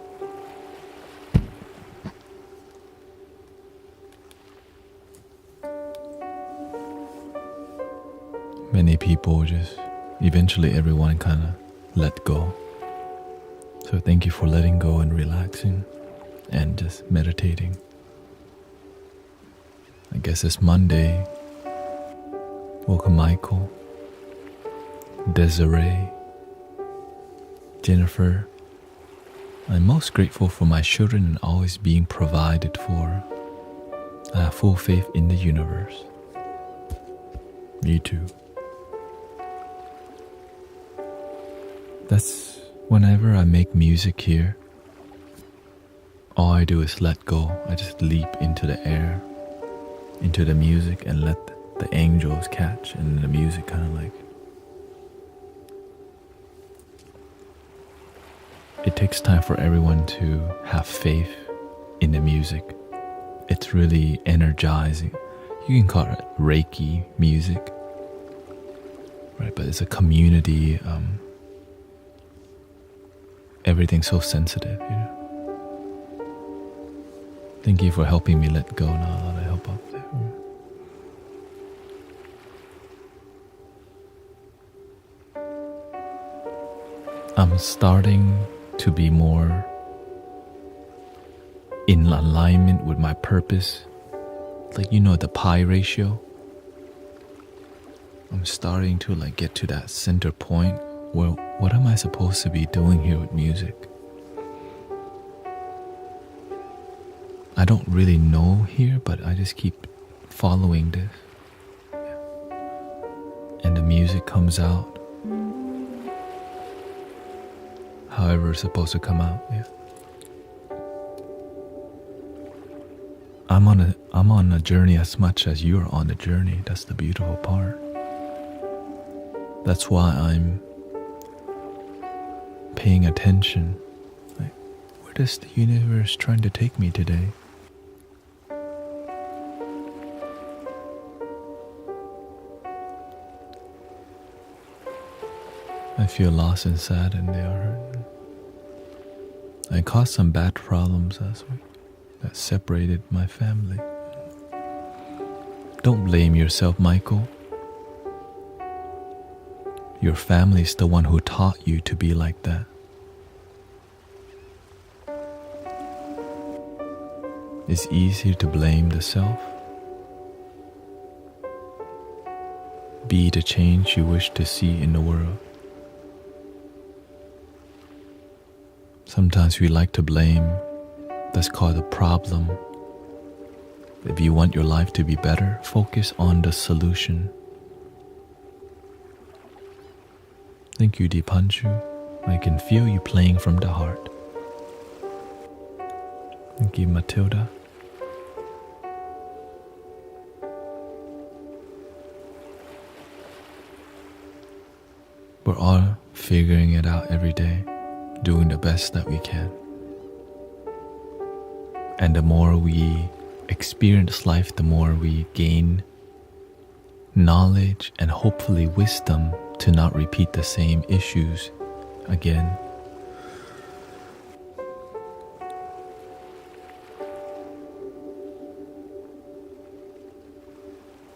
Many people eventually everyone kind of let go. So thank you for letting go and relaxing and just meditating. I guess it's Monday. Welcome Michael, Desiree, Jennifer. I'm most grateful for my children and always being provided for. I have full faith in the universe. Me too. That's whenever I make music here, all I do is let go. I just leap into the air, into the music, and let the angels catch, and the music kind of like... It takes time for everyone to have faith in the music. It's really energizing. You can call it Reiki music, right? But it's a community. Everything's so sensitive, you know. Thank you for helping me let go. Now a lot of help up there. I'm starting to be more in alignment with my purpose. Like, you know, the pi ratio. I'm starting to get to that center point. Well, what am I supposed to be doing here with music? I don't really know here, but I just keep following this. And the music comes out however it's supposed to come out. Yeah. I'm on a journey as much as you're on the journey. That's the beautiful part. That's why I'm paying attention. Like, where does the universe trying to take me today? I feel lost and sad, and they are hurting. I caused some bad problems last week that separated my family. Don't blame yourself, Michael. Your family's the one who taught you to be like that. It's easier to blame the self. Be the change you wish to see in the world. Sometimes we like to blame. That's called a problem. If you want your life to be better, focus on the solution. Thank you, Deepanshu. I can feel you playing from the heart. Thank you, Matilda. We're all figuring it out every day, doing the best that we can. And the more we experience life, the more we gain knowledge and hopefully wisdom to not repeat the same issues again.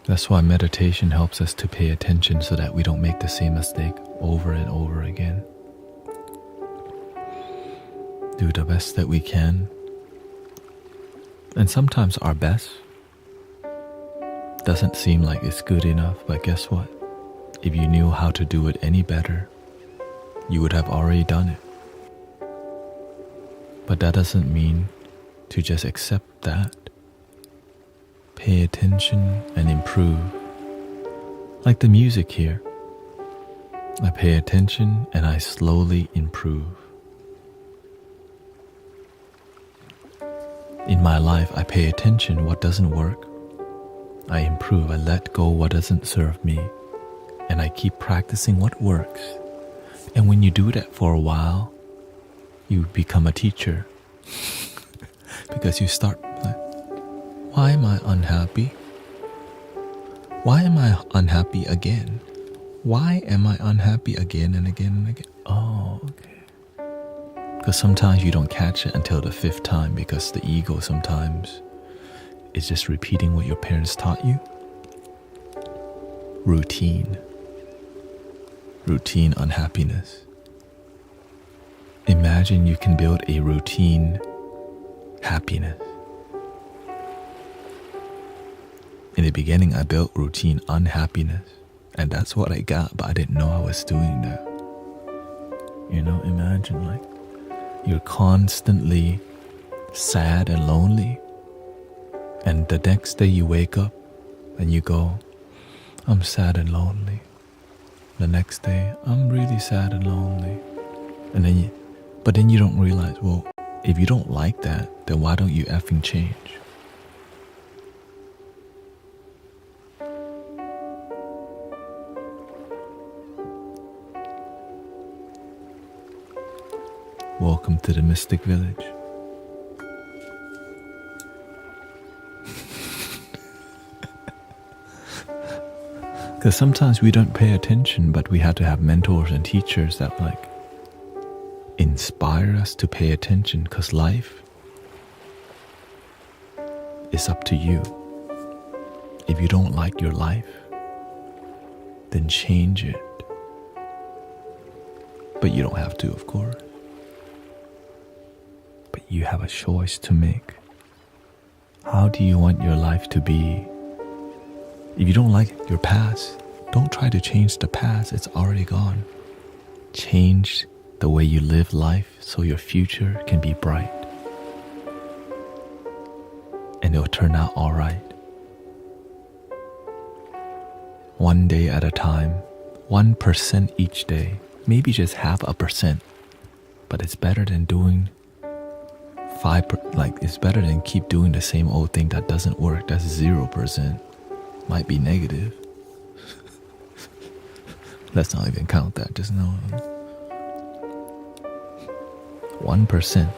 That's why meditation helps us to pay attention so that we don't make the same mistake over and over again. Do the best that we can. And sometimes our best doesn't seem like it's good enough, but guess what? If you knew how to do it any better, you would have already done it. But that doesn't mean to just accept that. Pay attention and improve. Like the music here. I pay attention and I slowly improve. In my life, I pay attention what doesn't work, I improve, I let go what doesn't serve me, and I keep practicing what works. And when you do that for a while, you become a teacher. Because you start like, why am I unhappy? Why am I unhappy again? Why am I unhappy again and again and again? Oh, okay. Because sometimes you don't catch it until the 5th time, because the ego sometimes is just repeating what your parents taught you. Routine unhappiness. Imagine you can build a routine happiness. In the beginning, I built routine unhappiness, and that's what I got, but I didn't know I was doing that. Imagine like you're constantly sad and lonely, and the next day you wake up and you go, I'm sad and lonely. The next day, I'm really sad and lonely. But then you don't realize, well, if you don't like that, then why don't you effing change? Welcome to the Mystic Village. Because sometimes we don't pay attention, but we have to have mentors and teachers that inspire us to pay attention, because life is up to you. If you don't like your life, then change it. But you don't have to, of course. But you have a choice to make. How do you want your life to be? If you don't like your past, don't try to change the past. It's already gone. Change the way you live life so your future can be bright. And it'll turn out all right. One day at a time, 1% each day, maybe just 0.5%. But it's better than doing it's better than keep doing the same old thing that doesn't work. That's 0%. Might be negative. Let's not even count that. Just know 1%.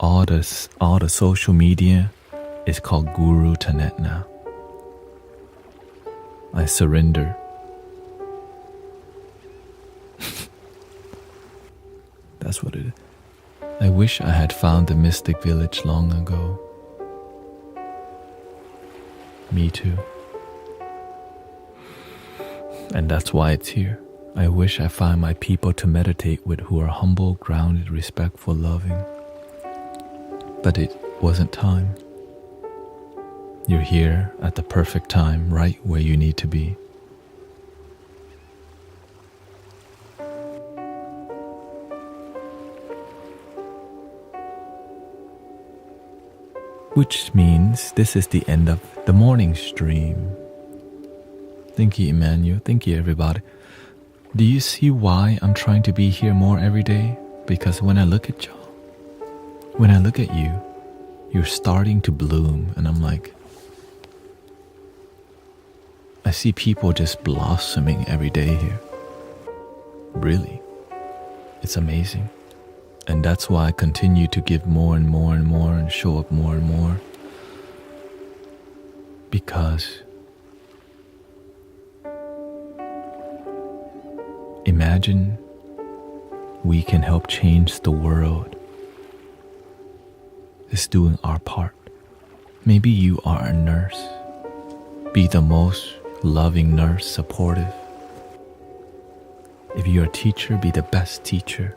All the social media is called Guru Thanet now. I surrender. That's what it is. I wish I had found the Mystic Village long ago. Me too. And that's why it's here. I wish I find my people to meditate with who are humble, grounded, respectful, loving. But it wasn't time. You're here at the perfect time, right where you need to be. Which means this is the end of the morning stream. Thank you, Emmanuel. Thank you, everybody. Do you see why I'm trying to be here more every day? Because when I look at y'all, when I look at you, you're starting to bloom, and I'm like, I see people just blossoming every day here. Really. It's amazing. And that's why I continue to give more and more and more and show up more and more. Because imagine we can help change the world. Just doing our part. Maybe you are a nurse. Be the most loving nurse, supportive. If you're a teacher, be the best teacher.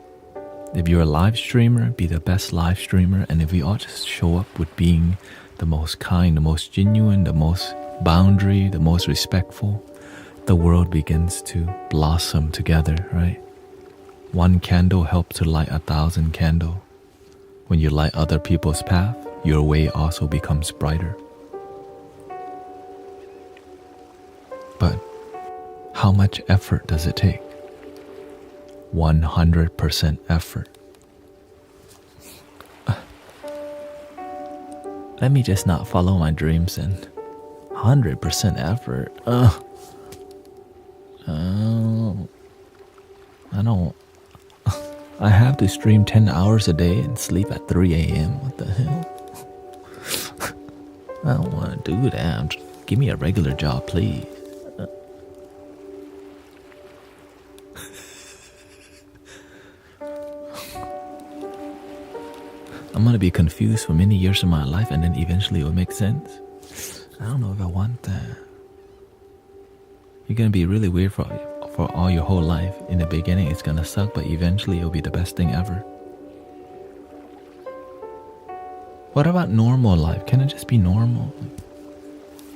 If you're a live streamer, be the best live streamer. And if we all just show up with being the most kind, the most genuine, the most boundary, the most respectful, the world begins to blossom together, right? One candle helps to light 1,000 candles. When you light other people's path, your way also becomes brighter. But how much effort does it take? 100% effort. Let me just not follow my dreams and 100% effort. I don't. I have to stream 10 hours a day and sleep at 3 a.m. What the hell? I don't want to do that. Give me a regular job, please. I'm going to be confused for many years of my life, and then eventually it will make sense. I don't know if I want that. You're going to be really weird for all your whole life. In the beginning, it's going to suck, but eventually it'll be the best thing ever. What about normal life? Can it just be normal?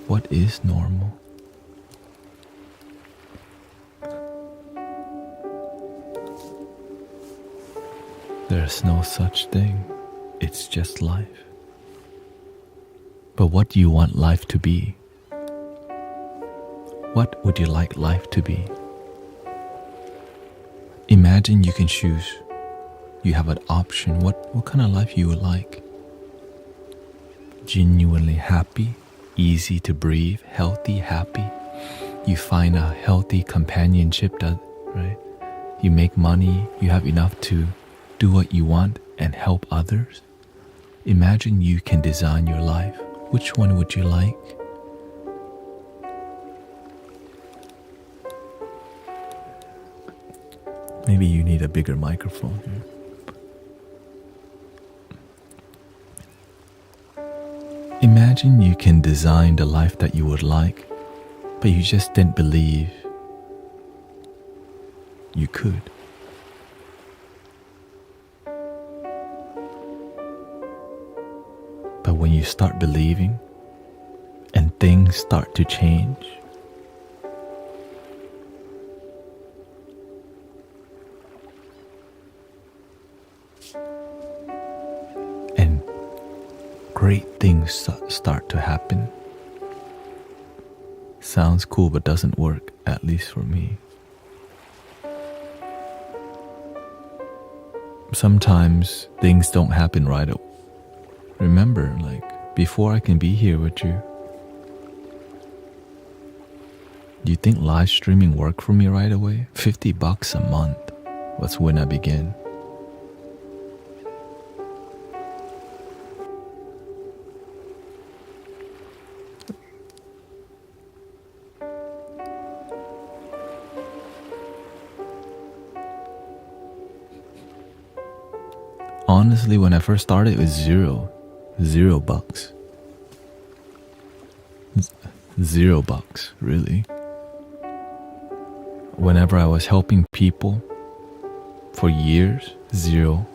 What is normal? There's no such thing. It's just life. But what do you want life to be? What would you like life to be? Imagine you can choose. You have an option. What kind of life you would like? Genuinely happy, easy to breathe, healthy, happy. You find a healthy companionship, right? You make money, you have enough to do what you want and help others. Imagine you can design your life. Which one would you like? Maybe you need a bigger microphone here. Imagine you can design the life that you would like, but you just didn't believe you could. But when you start believing and things start to change, and great things start to happen. Sounds cool, but doesn't work, at least for me. Sometimes things don't happen right away. Remember, before I can be here with you, do you think live streaming worked for me right away? $50 a month was when I began. Honestly, when I first started, it was $0. $0, really. Whenever I was helping people for years, $0.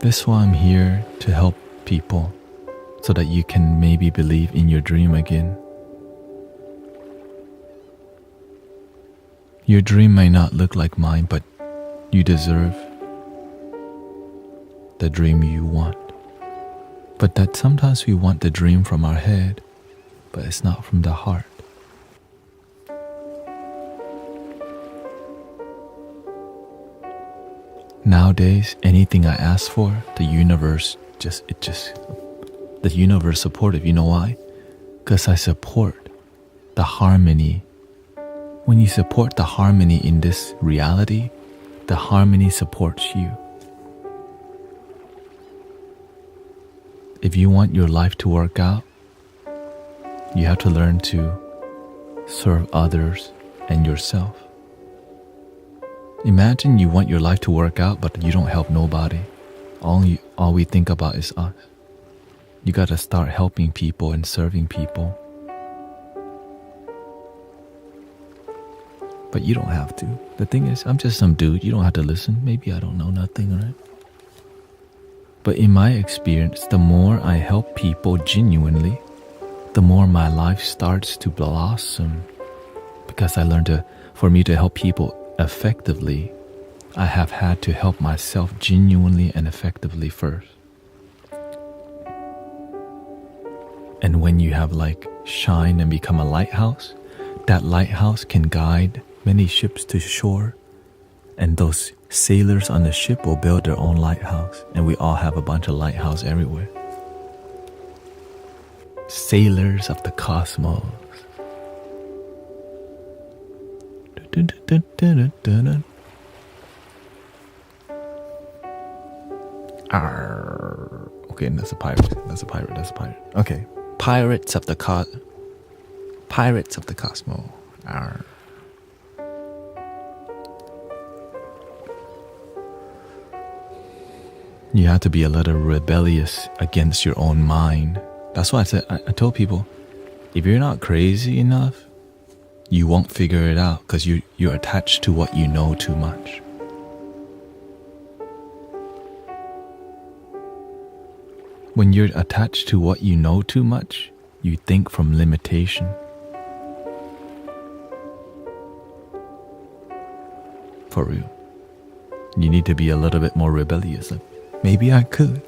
That's why I'm here, to help people so that you can maybe believe in your dream again. Your dream may not look like mine, but you deserve the dream you want. But that sometimes we want the dream from our head, but it's not from the heart. Nowadays, anything I ask for, the universe supportive. You know why? Because I support the harmony. When you support the harmony in this reality, the harmony supports you. If you want your life to work out, you have to learn to serve others and yourself. Imagine you want your life to work out, but you don't help nobody. All we think about is us. You gotta start helping people and serving people. But you don't have to. The thing is, I'm just some dude. You don't have to listen. Maybe I don't know nothing, right? But in my experience, the more I help people genuinely, the more my life starts to blossom. Because I learned for me to help people effectively, I have had to help myself genuinely and effectively first. And when you have like shine and become a lighthouse, that lighthouse can guide many ships to shore. And those sailors on the ship will build their own lighthouse. And we all have a bunch of lighthouse everywhere. Sailors of the cosmos. Arr. Okay, that's a pirate. That's a pirate. That's a pirate. Okay. Pirates of the cosmos. Arr. You have to be a little rebellious against your own mind. That's why I told people, if you're not crazy enough, you won't figure it out because you're attached to what you know too much. When you're attached to what you know too much, you think from limitation. For real. You need to be a little bit more rebellious. Like, maybe I could.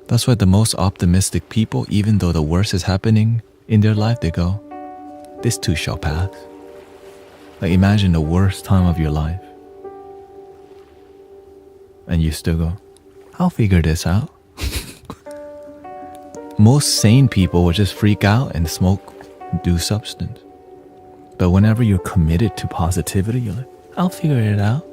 That's why the most optimistic people, even though the worst is happening in their life, they go, this too shall pass. Like imagine the worst time of your life. And you still go, I'll figure this out. Most sane people will just freak out and smoke, do substance. But whenever you're committed to positivity, you're like, I'll figure it out.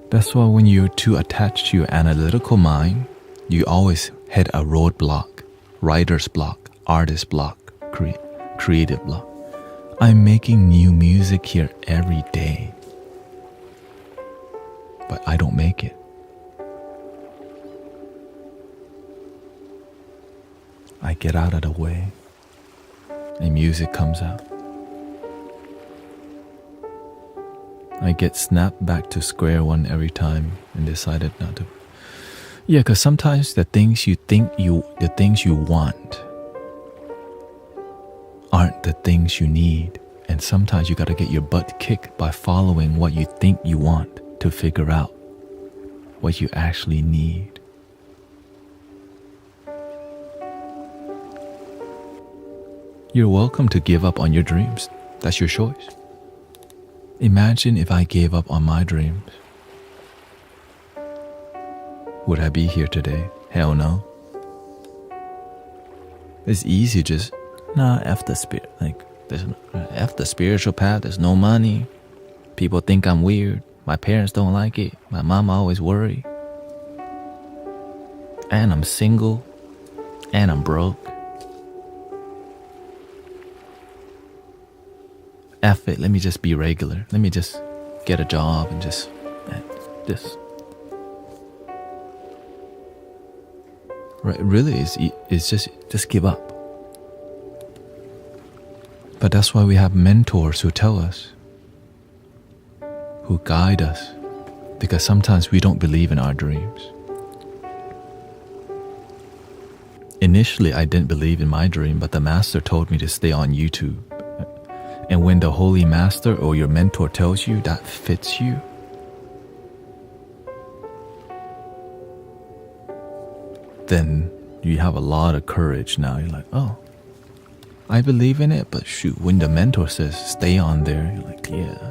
That's why when you're too attached to your analytical mind, you always hit a roadblock, writer's block, artist block, creative block. I'm making new music here every day, but I don't make it. I get out of the way, and music comes out. I get snapped back to square one every time and decided not to. Yeah, because sometimes the things you want aren't the things you need. And sometimes you got to get your butt kicked by following what you think you want to figure out what you actually need. You're welcome to give up on your dreams. That's your choice. Imagine if I gave up on my dreams. Would I be here today? Hell no. It's easy just, F the spirit. Like, F the spiritual path, there's no money. People think I'm weird. My parents don't like it. My mama always worry. And I'm single. And I'm broke. F it, let me just be regular. Let me just get a job and just. Right, really, it's just give up. But that's why we have mentors who tell us, who guide us, because sometimes we don't believe in our dreams. Initially, I didn't believe in my dream, but the master told me to stay on YouTube. And when the holy master or your mentor tells you that fits you, then you have a lot of courage now. You're like, oh, I believe in it, but shoot, when the mentor says stay on there, you're like, yeah.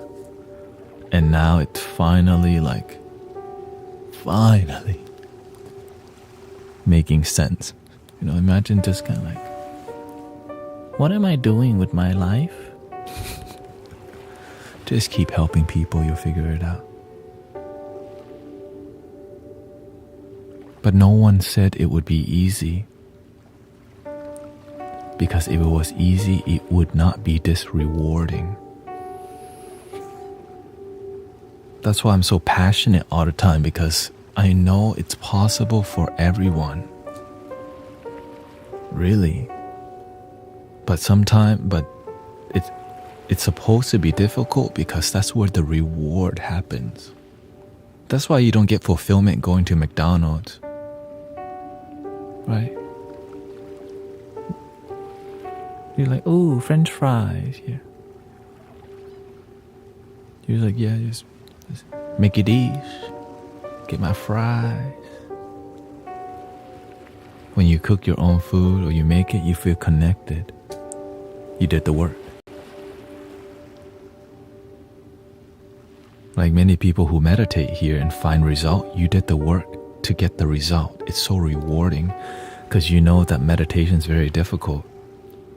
And now it's finally making sense. Imagine just kind of like, what am I doing with my life? Just keep helping people, you'll figure it out. But no one said it would be easy. Because if it was easy, it would not be this rewarding. That's why I'm so passionate all the time, because I know it's possible for everyone. Really. But it's supposed to be difficult because that's where the reward happens. That's why you don't get fulfillment going to McDonald's. Right? You're like, ooh, French fries. Yeah. He was like, yeah, just make it easy. Get my fries. When you cook your own food or you make it, you feel connected. You did the work. Like many people who meditate here and find result, you did the work to get the result. It's so rewarding because you know that meditation is very difficult.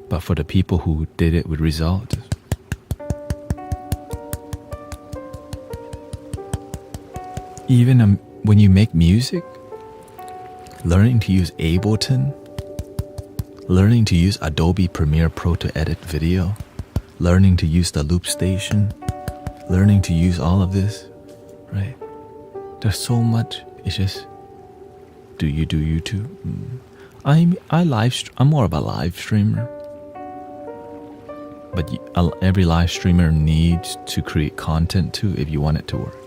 But for the people who did it with results, even when you make music, learning to use Ableton, learning to use Adobe Premiere Pro to edit video, learning to use the loop station, learning to use all of this, right? There's so much. It's just, do you do YouTube? I'm more of a live streamer. But every live streamer needs to create content too if you want it to work.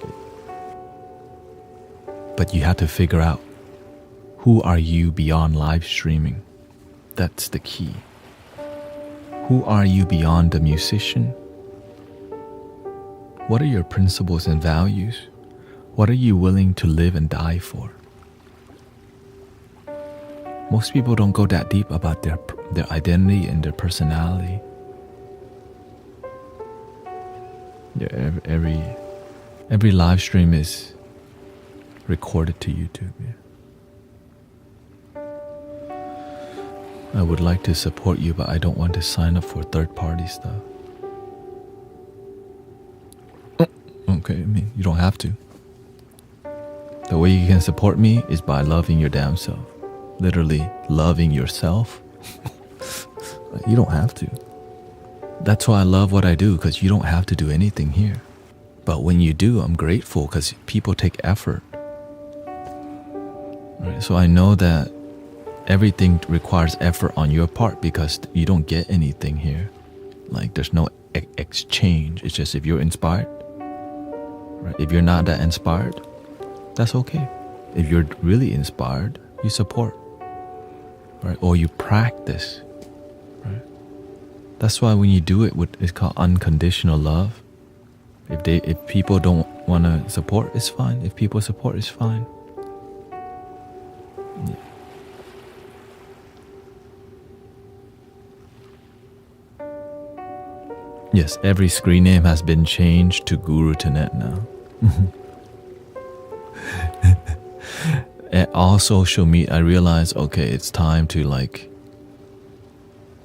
But you have to figure out, who are you beyond live streaming? That's the key. Who are you beyond the musician? What are your principles and values? What are you willing to live and die for? Most people don't go that deep about their identity and their personality. Yeah, every live stream is recorded to YouTube. Yeah. I would like to support you, but I don't want to sign up for third-party stuff. Okay, I mean, you don't have to. The way you can support me is by loving your damn self. Literally loving yourself. You don't have to. That's why I love what I do, because you don't have to do anything here. But when you do, I'm grateful because people take effort. Right? So I know that everything requires effort on your part because you don't get anything here. Like there's no exchange. It's just if you're inspired, right? If you're not that inspired, that's okay. If you're really inspired, you support, right? Or you practice, right? That's why when you do it, it's called unconditional love. If people don't want to support, it's fine. If people support, it's fine. Yeah. Yes, every screen name has been changed to Guru Thanet now. And all social media, I realized, okay, it's time to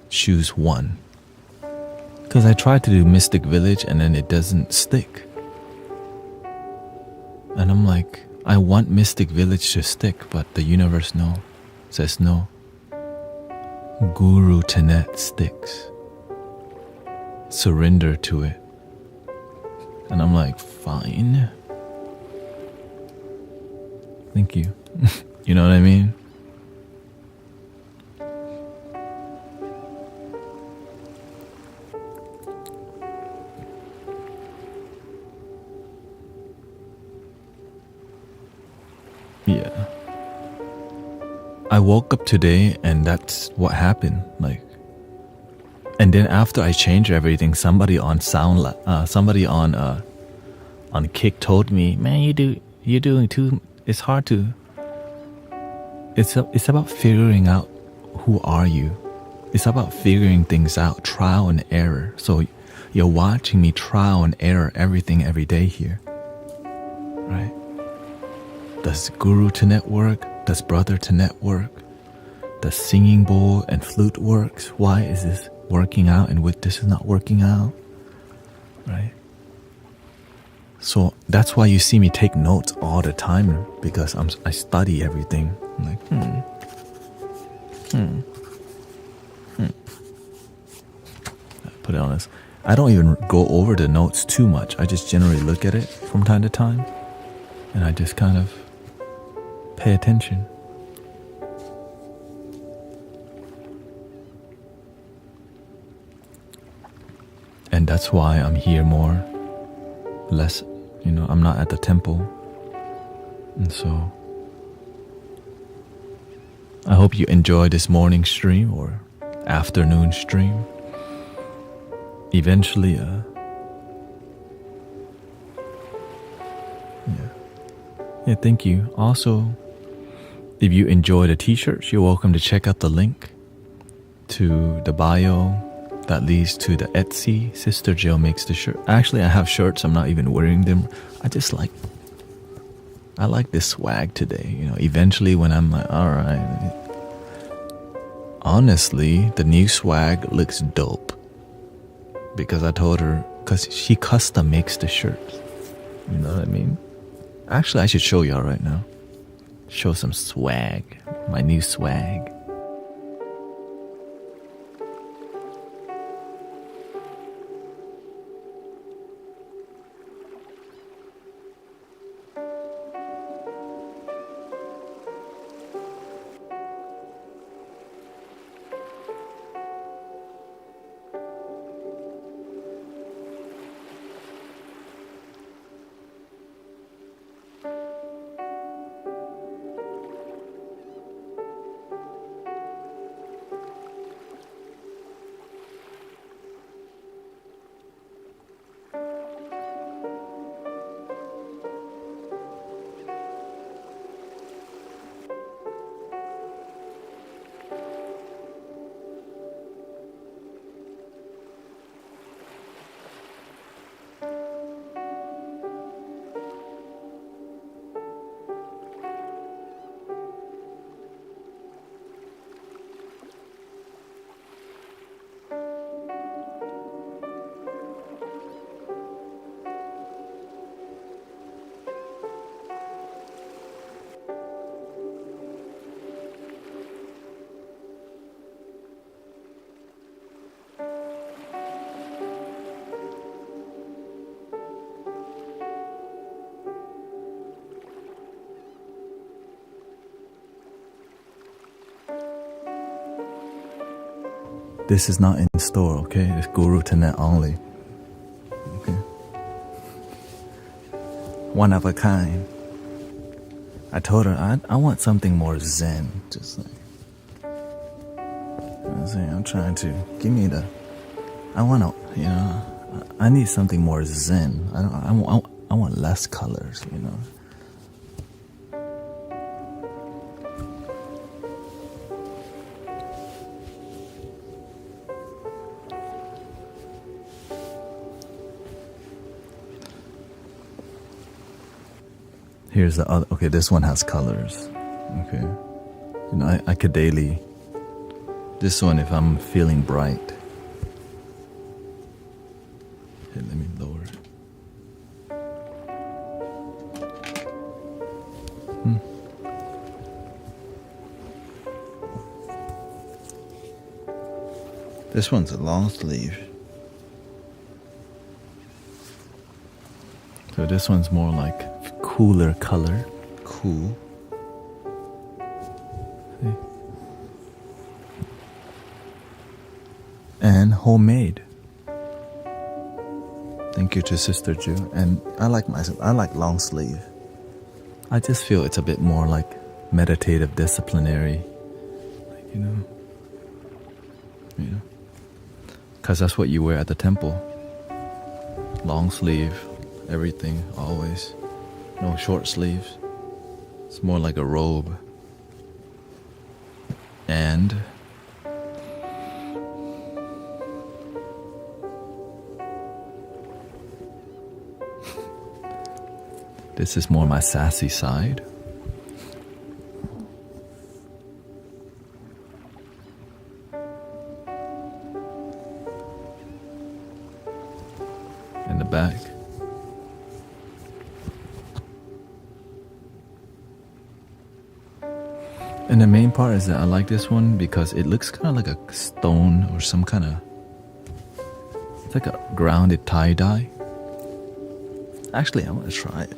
choose one. Because I tried to do Mystic Village and then it doesn't stick. And I'm like, I want Mystic Village to stick, but the universe says no. Guru Thanet sticks. Surrender to it. And I'm like, fine. Thank you. You know what I mean? Yeah. I woke up today and that's what happened. And then after I changed everything, somebody on Kick told me, man, you're doing too. It's hard to. It's about figuring out who are you. It's about figuring things out, trial and error. So you're watching me trial and error everything every day here, right? Does Guru Thanet work? Does Brother Thanet work? Does singing bowl and flute works? Why is this working out and this is not working out, right? So that's why you see me take notes all the time, because I study everything. I'm like, Put it on this. I don't even go over the notes too much. I just generally look at it from time to time, and I just kind of pay attention. And that's why I'm here less, I'm not at the temple. And so I hope you enjoy this morning stream or afternoon stream. Eventually, Yeah, thank you. Also, if you enjoy the t-shirts, you're welcome to check out the link to the bio that leads to the Etsy. Sister Jill makes the shirt. Actually, I have shirts. I'm not even wearing them. I like this swag today. Eventually when I'm like, all right. Honestly, the new swag looks dope. Because I told her, because she custom makes the shirts. You know what I mean? Actually, I should show y'all right now. Show some swag. My new swag. This is not in store, okay? It's Guru Thanet only. Okay. One of a kind. I told her I want something more zen. Just like, I'm trying to give me I want to, I need something more zen. I want less colors, Here's the other. Okay, this one has colors. Okay. I could daily. This one, if I'm feeling bright. Here, let me lower it. This one's a long sleeve. So this one's more like cooler color. Cool. See? And homemade. Thank you to Sister Jill. And I like long sleeve. I just feel it's a bit more like meditative, disciplinary. Because that's what you wear at the temple. Long sleeve, everything, always. No short sleeves. It's more like a robe. And this is more my sassy side. In the back. And the main part is that I like this one because it looks kind of like a stone or some kind of... It's like a grounded tie-dye. Actually, I want to try it.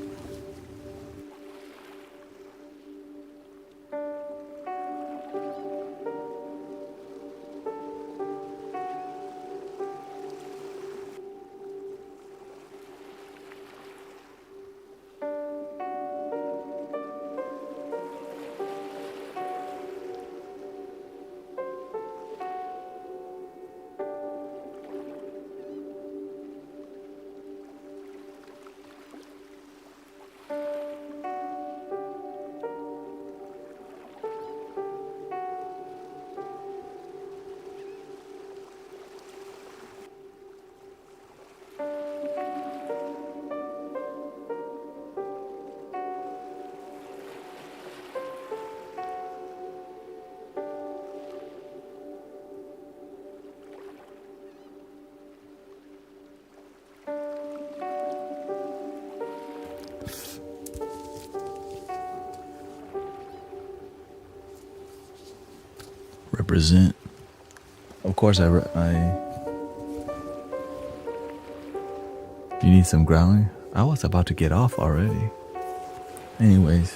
Represent. Of course, I. You need some grounding? I was about to get off already. Anyways.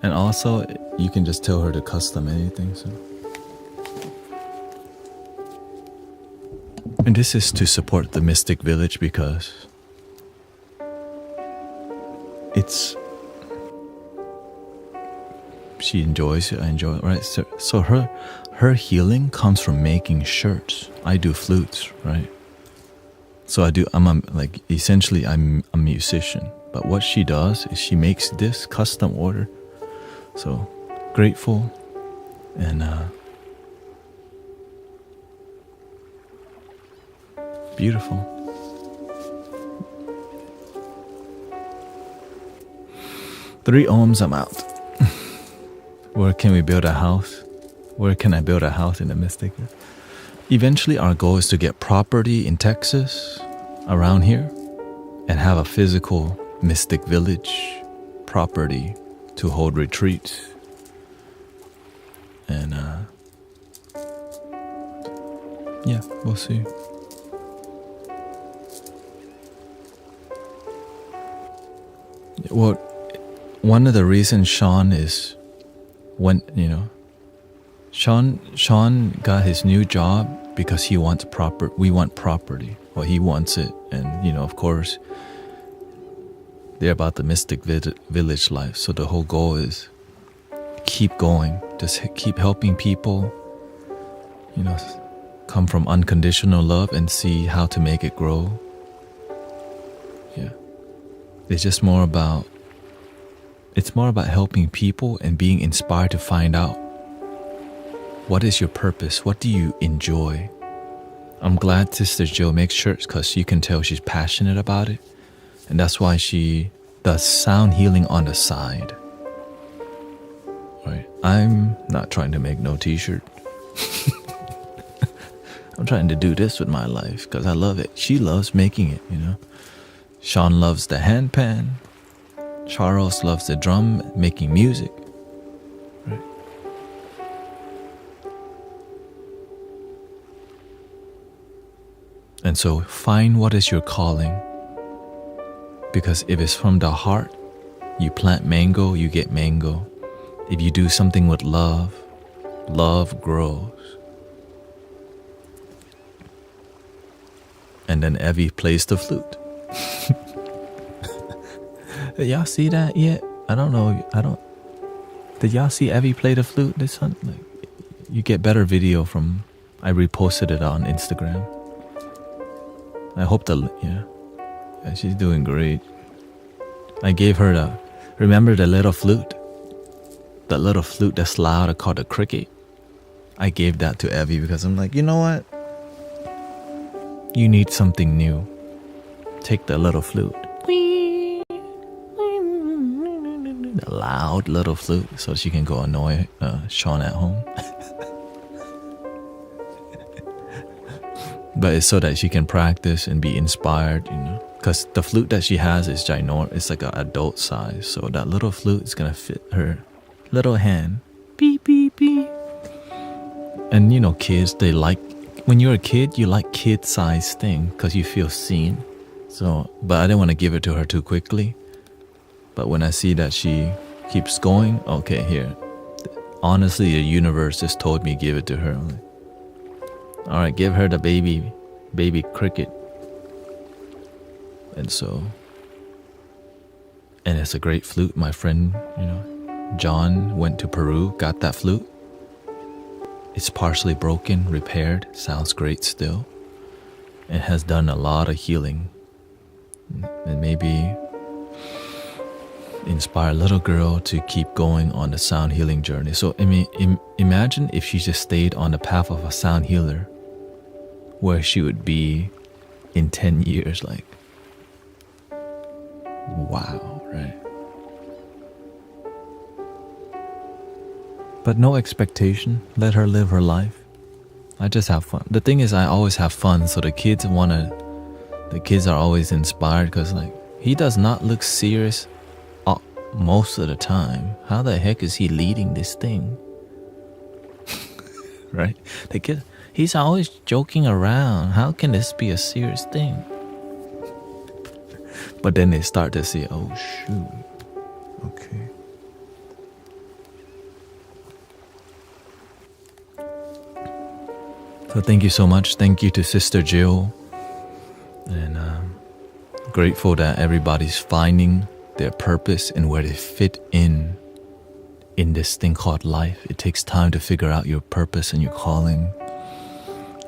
And also, you can just tell her to custom anything. So. And this is to support the Mystic Village because she enjoys it, I enjoy it, right? So her healing comes from making shirts. I do flutes, right? So I'm essentially I'm a musician. But what she does is she makes this custom order. So grateful and beautiful. Three ohms, I'm out. Where can we build a house? Where can I build a house in the Mystic? Eventually our goal is to get property in Texas, around here, and have a physical Mystic Village property to hold retreats. And yeah, we'll see. Well, one of the reasons Sean is Sean got his new job because we want property. Well, he wants it. And, of course, they're about the Mystic Village life. So the whole goal is keep going. Just keep helping people, come from unconditional love and see how to make it grow. Yeah. It's more about helping people and being inspired to find out what is your purpose, what do you enjoy. I'm glad Sister Jill makes shirts because you can tell she's passionate about it, and that's why she does sound healing on the side. Right? I'm not trying to make no t-shirt. I'm trying to do this with my life because I love it. She loves making it, Sean loves the handpan. Charles loves the drum, making music. Right? And so find what is your calling. Because if it's from the heart, you plant mango, you get mango. If you do something with love, love grows. And then Evie plays the flute. Did y'all see that yet? I don't know. Did y'all see Evie play the flute this hunt? You get better video from. I reposted it on Instagram. I hope yeah, she's doing great. I gave her remember the little flute? That little flute that's loud, I called a cricket. I gave that to Evie because I'm like, you know what? You need something new. Take the little flute. The loud little flute so she can go annoy Sean at home. But it's so that she can practice and be inspired, because the flute that she has is ginormous. It's like an adult size, so that little flute is gonna fit her little hand. Beep beep beep. And kids, they like, when you're a kid, you like kid-sized thing because you feel seen. So, but I didn't want to give it to her too quickly. But when I see that she keeps going, okay, here. Honestly, the universe just told me give it to her. I'm like, all right, give her the baby cricket. And it's a great flute. My friend, John went to Peru, got that flute. It's partially broken, repaired, sounds great still. It has done a lot of healing. And maybe inspire a little girl to keep going on the sound healing journey. So imagine if she just stayed on the path of a sound healer, where she would be in 10 years. Like, wow, right? But no expectation. Let her live her life. I just have fun. The thing is, I always have fun, so the kids are always inspired because, like, He does not look serious most of the time. How the heck is he leading this thing? Right? He's always joking around. How can this be a serious thing? But then they start to see, oh shoot, okay. So thank you so much. Thank you to Sister Jill. And grateful that everybody's finding their purpose and where they fit in this thing called life. It takes time to figure out your purpose and your calling.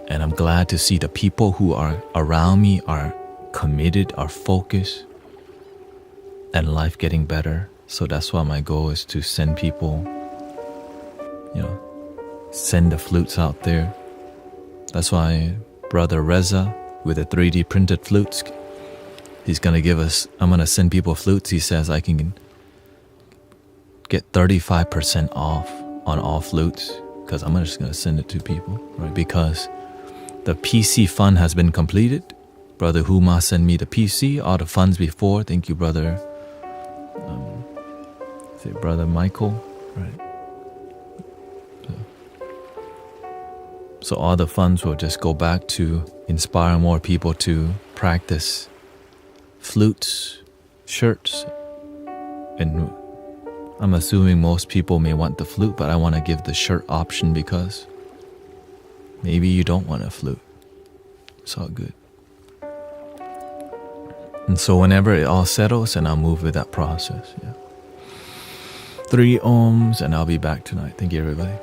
And I'm glad to see the people who are around me are committed, are focused, and life getting better. So that's why my goal is to send people, send the flutes out there. That's why Brother Reza with the 3D printed flutes, he's going to give us, I'm going to send people flutes. He says I can get 35% off on all flutes because I'm just going to send it to people, right? Because the PC fund has been completed. Brother Huma sent me the PC, all the funds before. Thank you, Brother Brother Michael, right? So all the funds will just go back to inspire more people to practice flutes, shirts, and I'm assuming most people may want the flute, but I want to give the shirt option because maybe you don't want a flute. It's all good. And so whenever it all settles, and I'll move with that process. Yeah. 3 ohms, and I'll be back tonight. Thank you, everybody.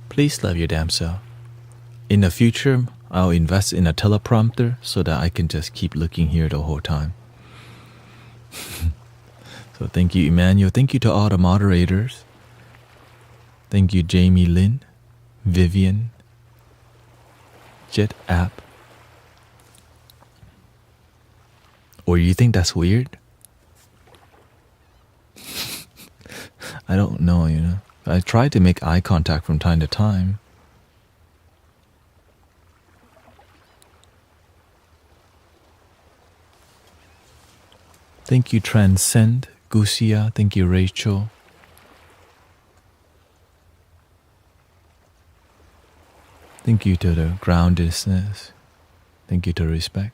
Please love your damn self. In the future, I'll invest in a teleprompter so that I can just keep looking here the whole time. So thank you, Emmanuel. Thank you to all the moderators. Thank you, Jamie Lynn, Vivian, Jet App. Or you think that's weird? I don't know, I try to make eye contact from time to time. Thank you, Transcend, Gusia. Thank you, Rachel. Thank you to the groundedness. Thank you to respect.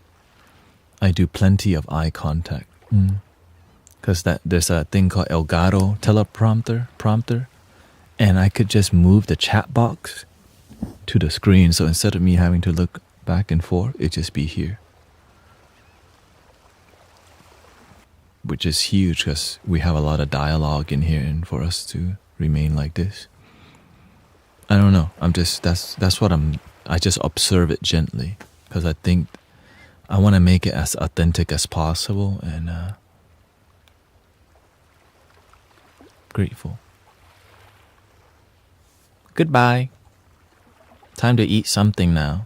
I do plenty of eye contact. Because there's a thing called Elgato prompter. And I could just move the chat box to the screen. So instead of me having to look back and forth, it'd just be here. Which is huge because we have a lot of dialogue in here, and for us to remain like this. I don't know. That's what I just observe it gently. Because I think I want to make it as authentic as possible, and grateful. Goodbye. Time to eat something now.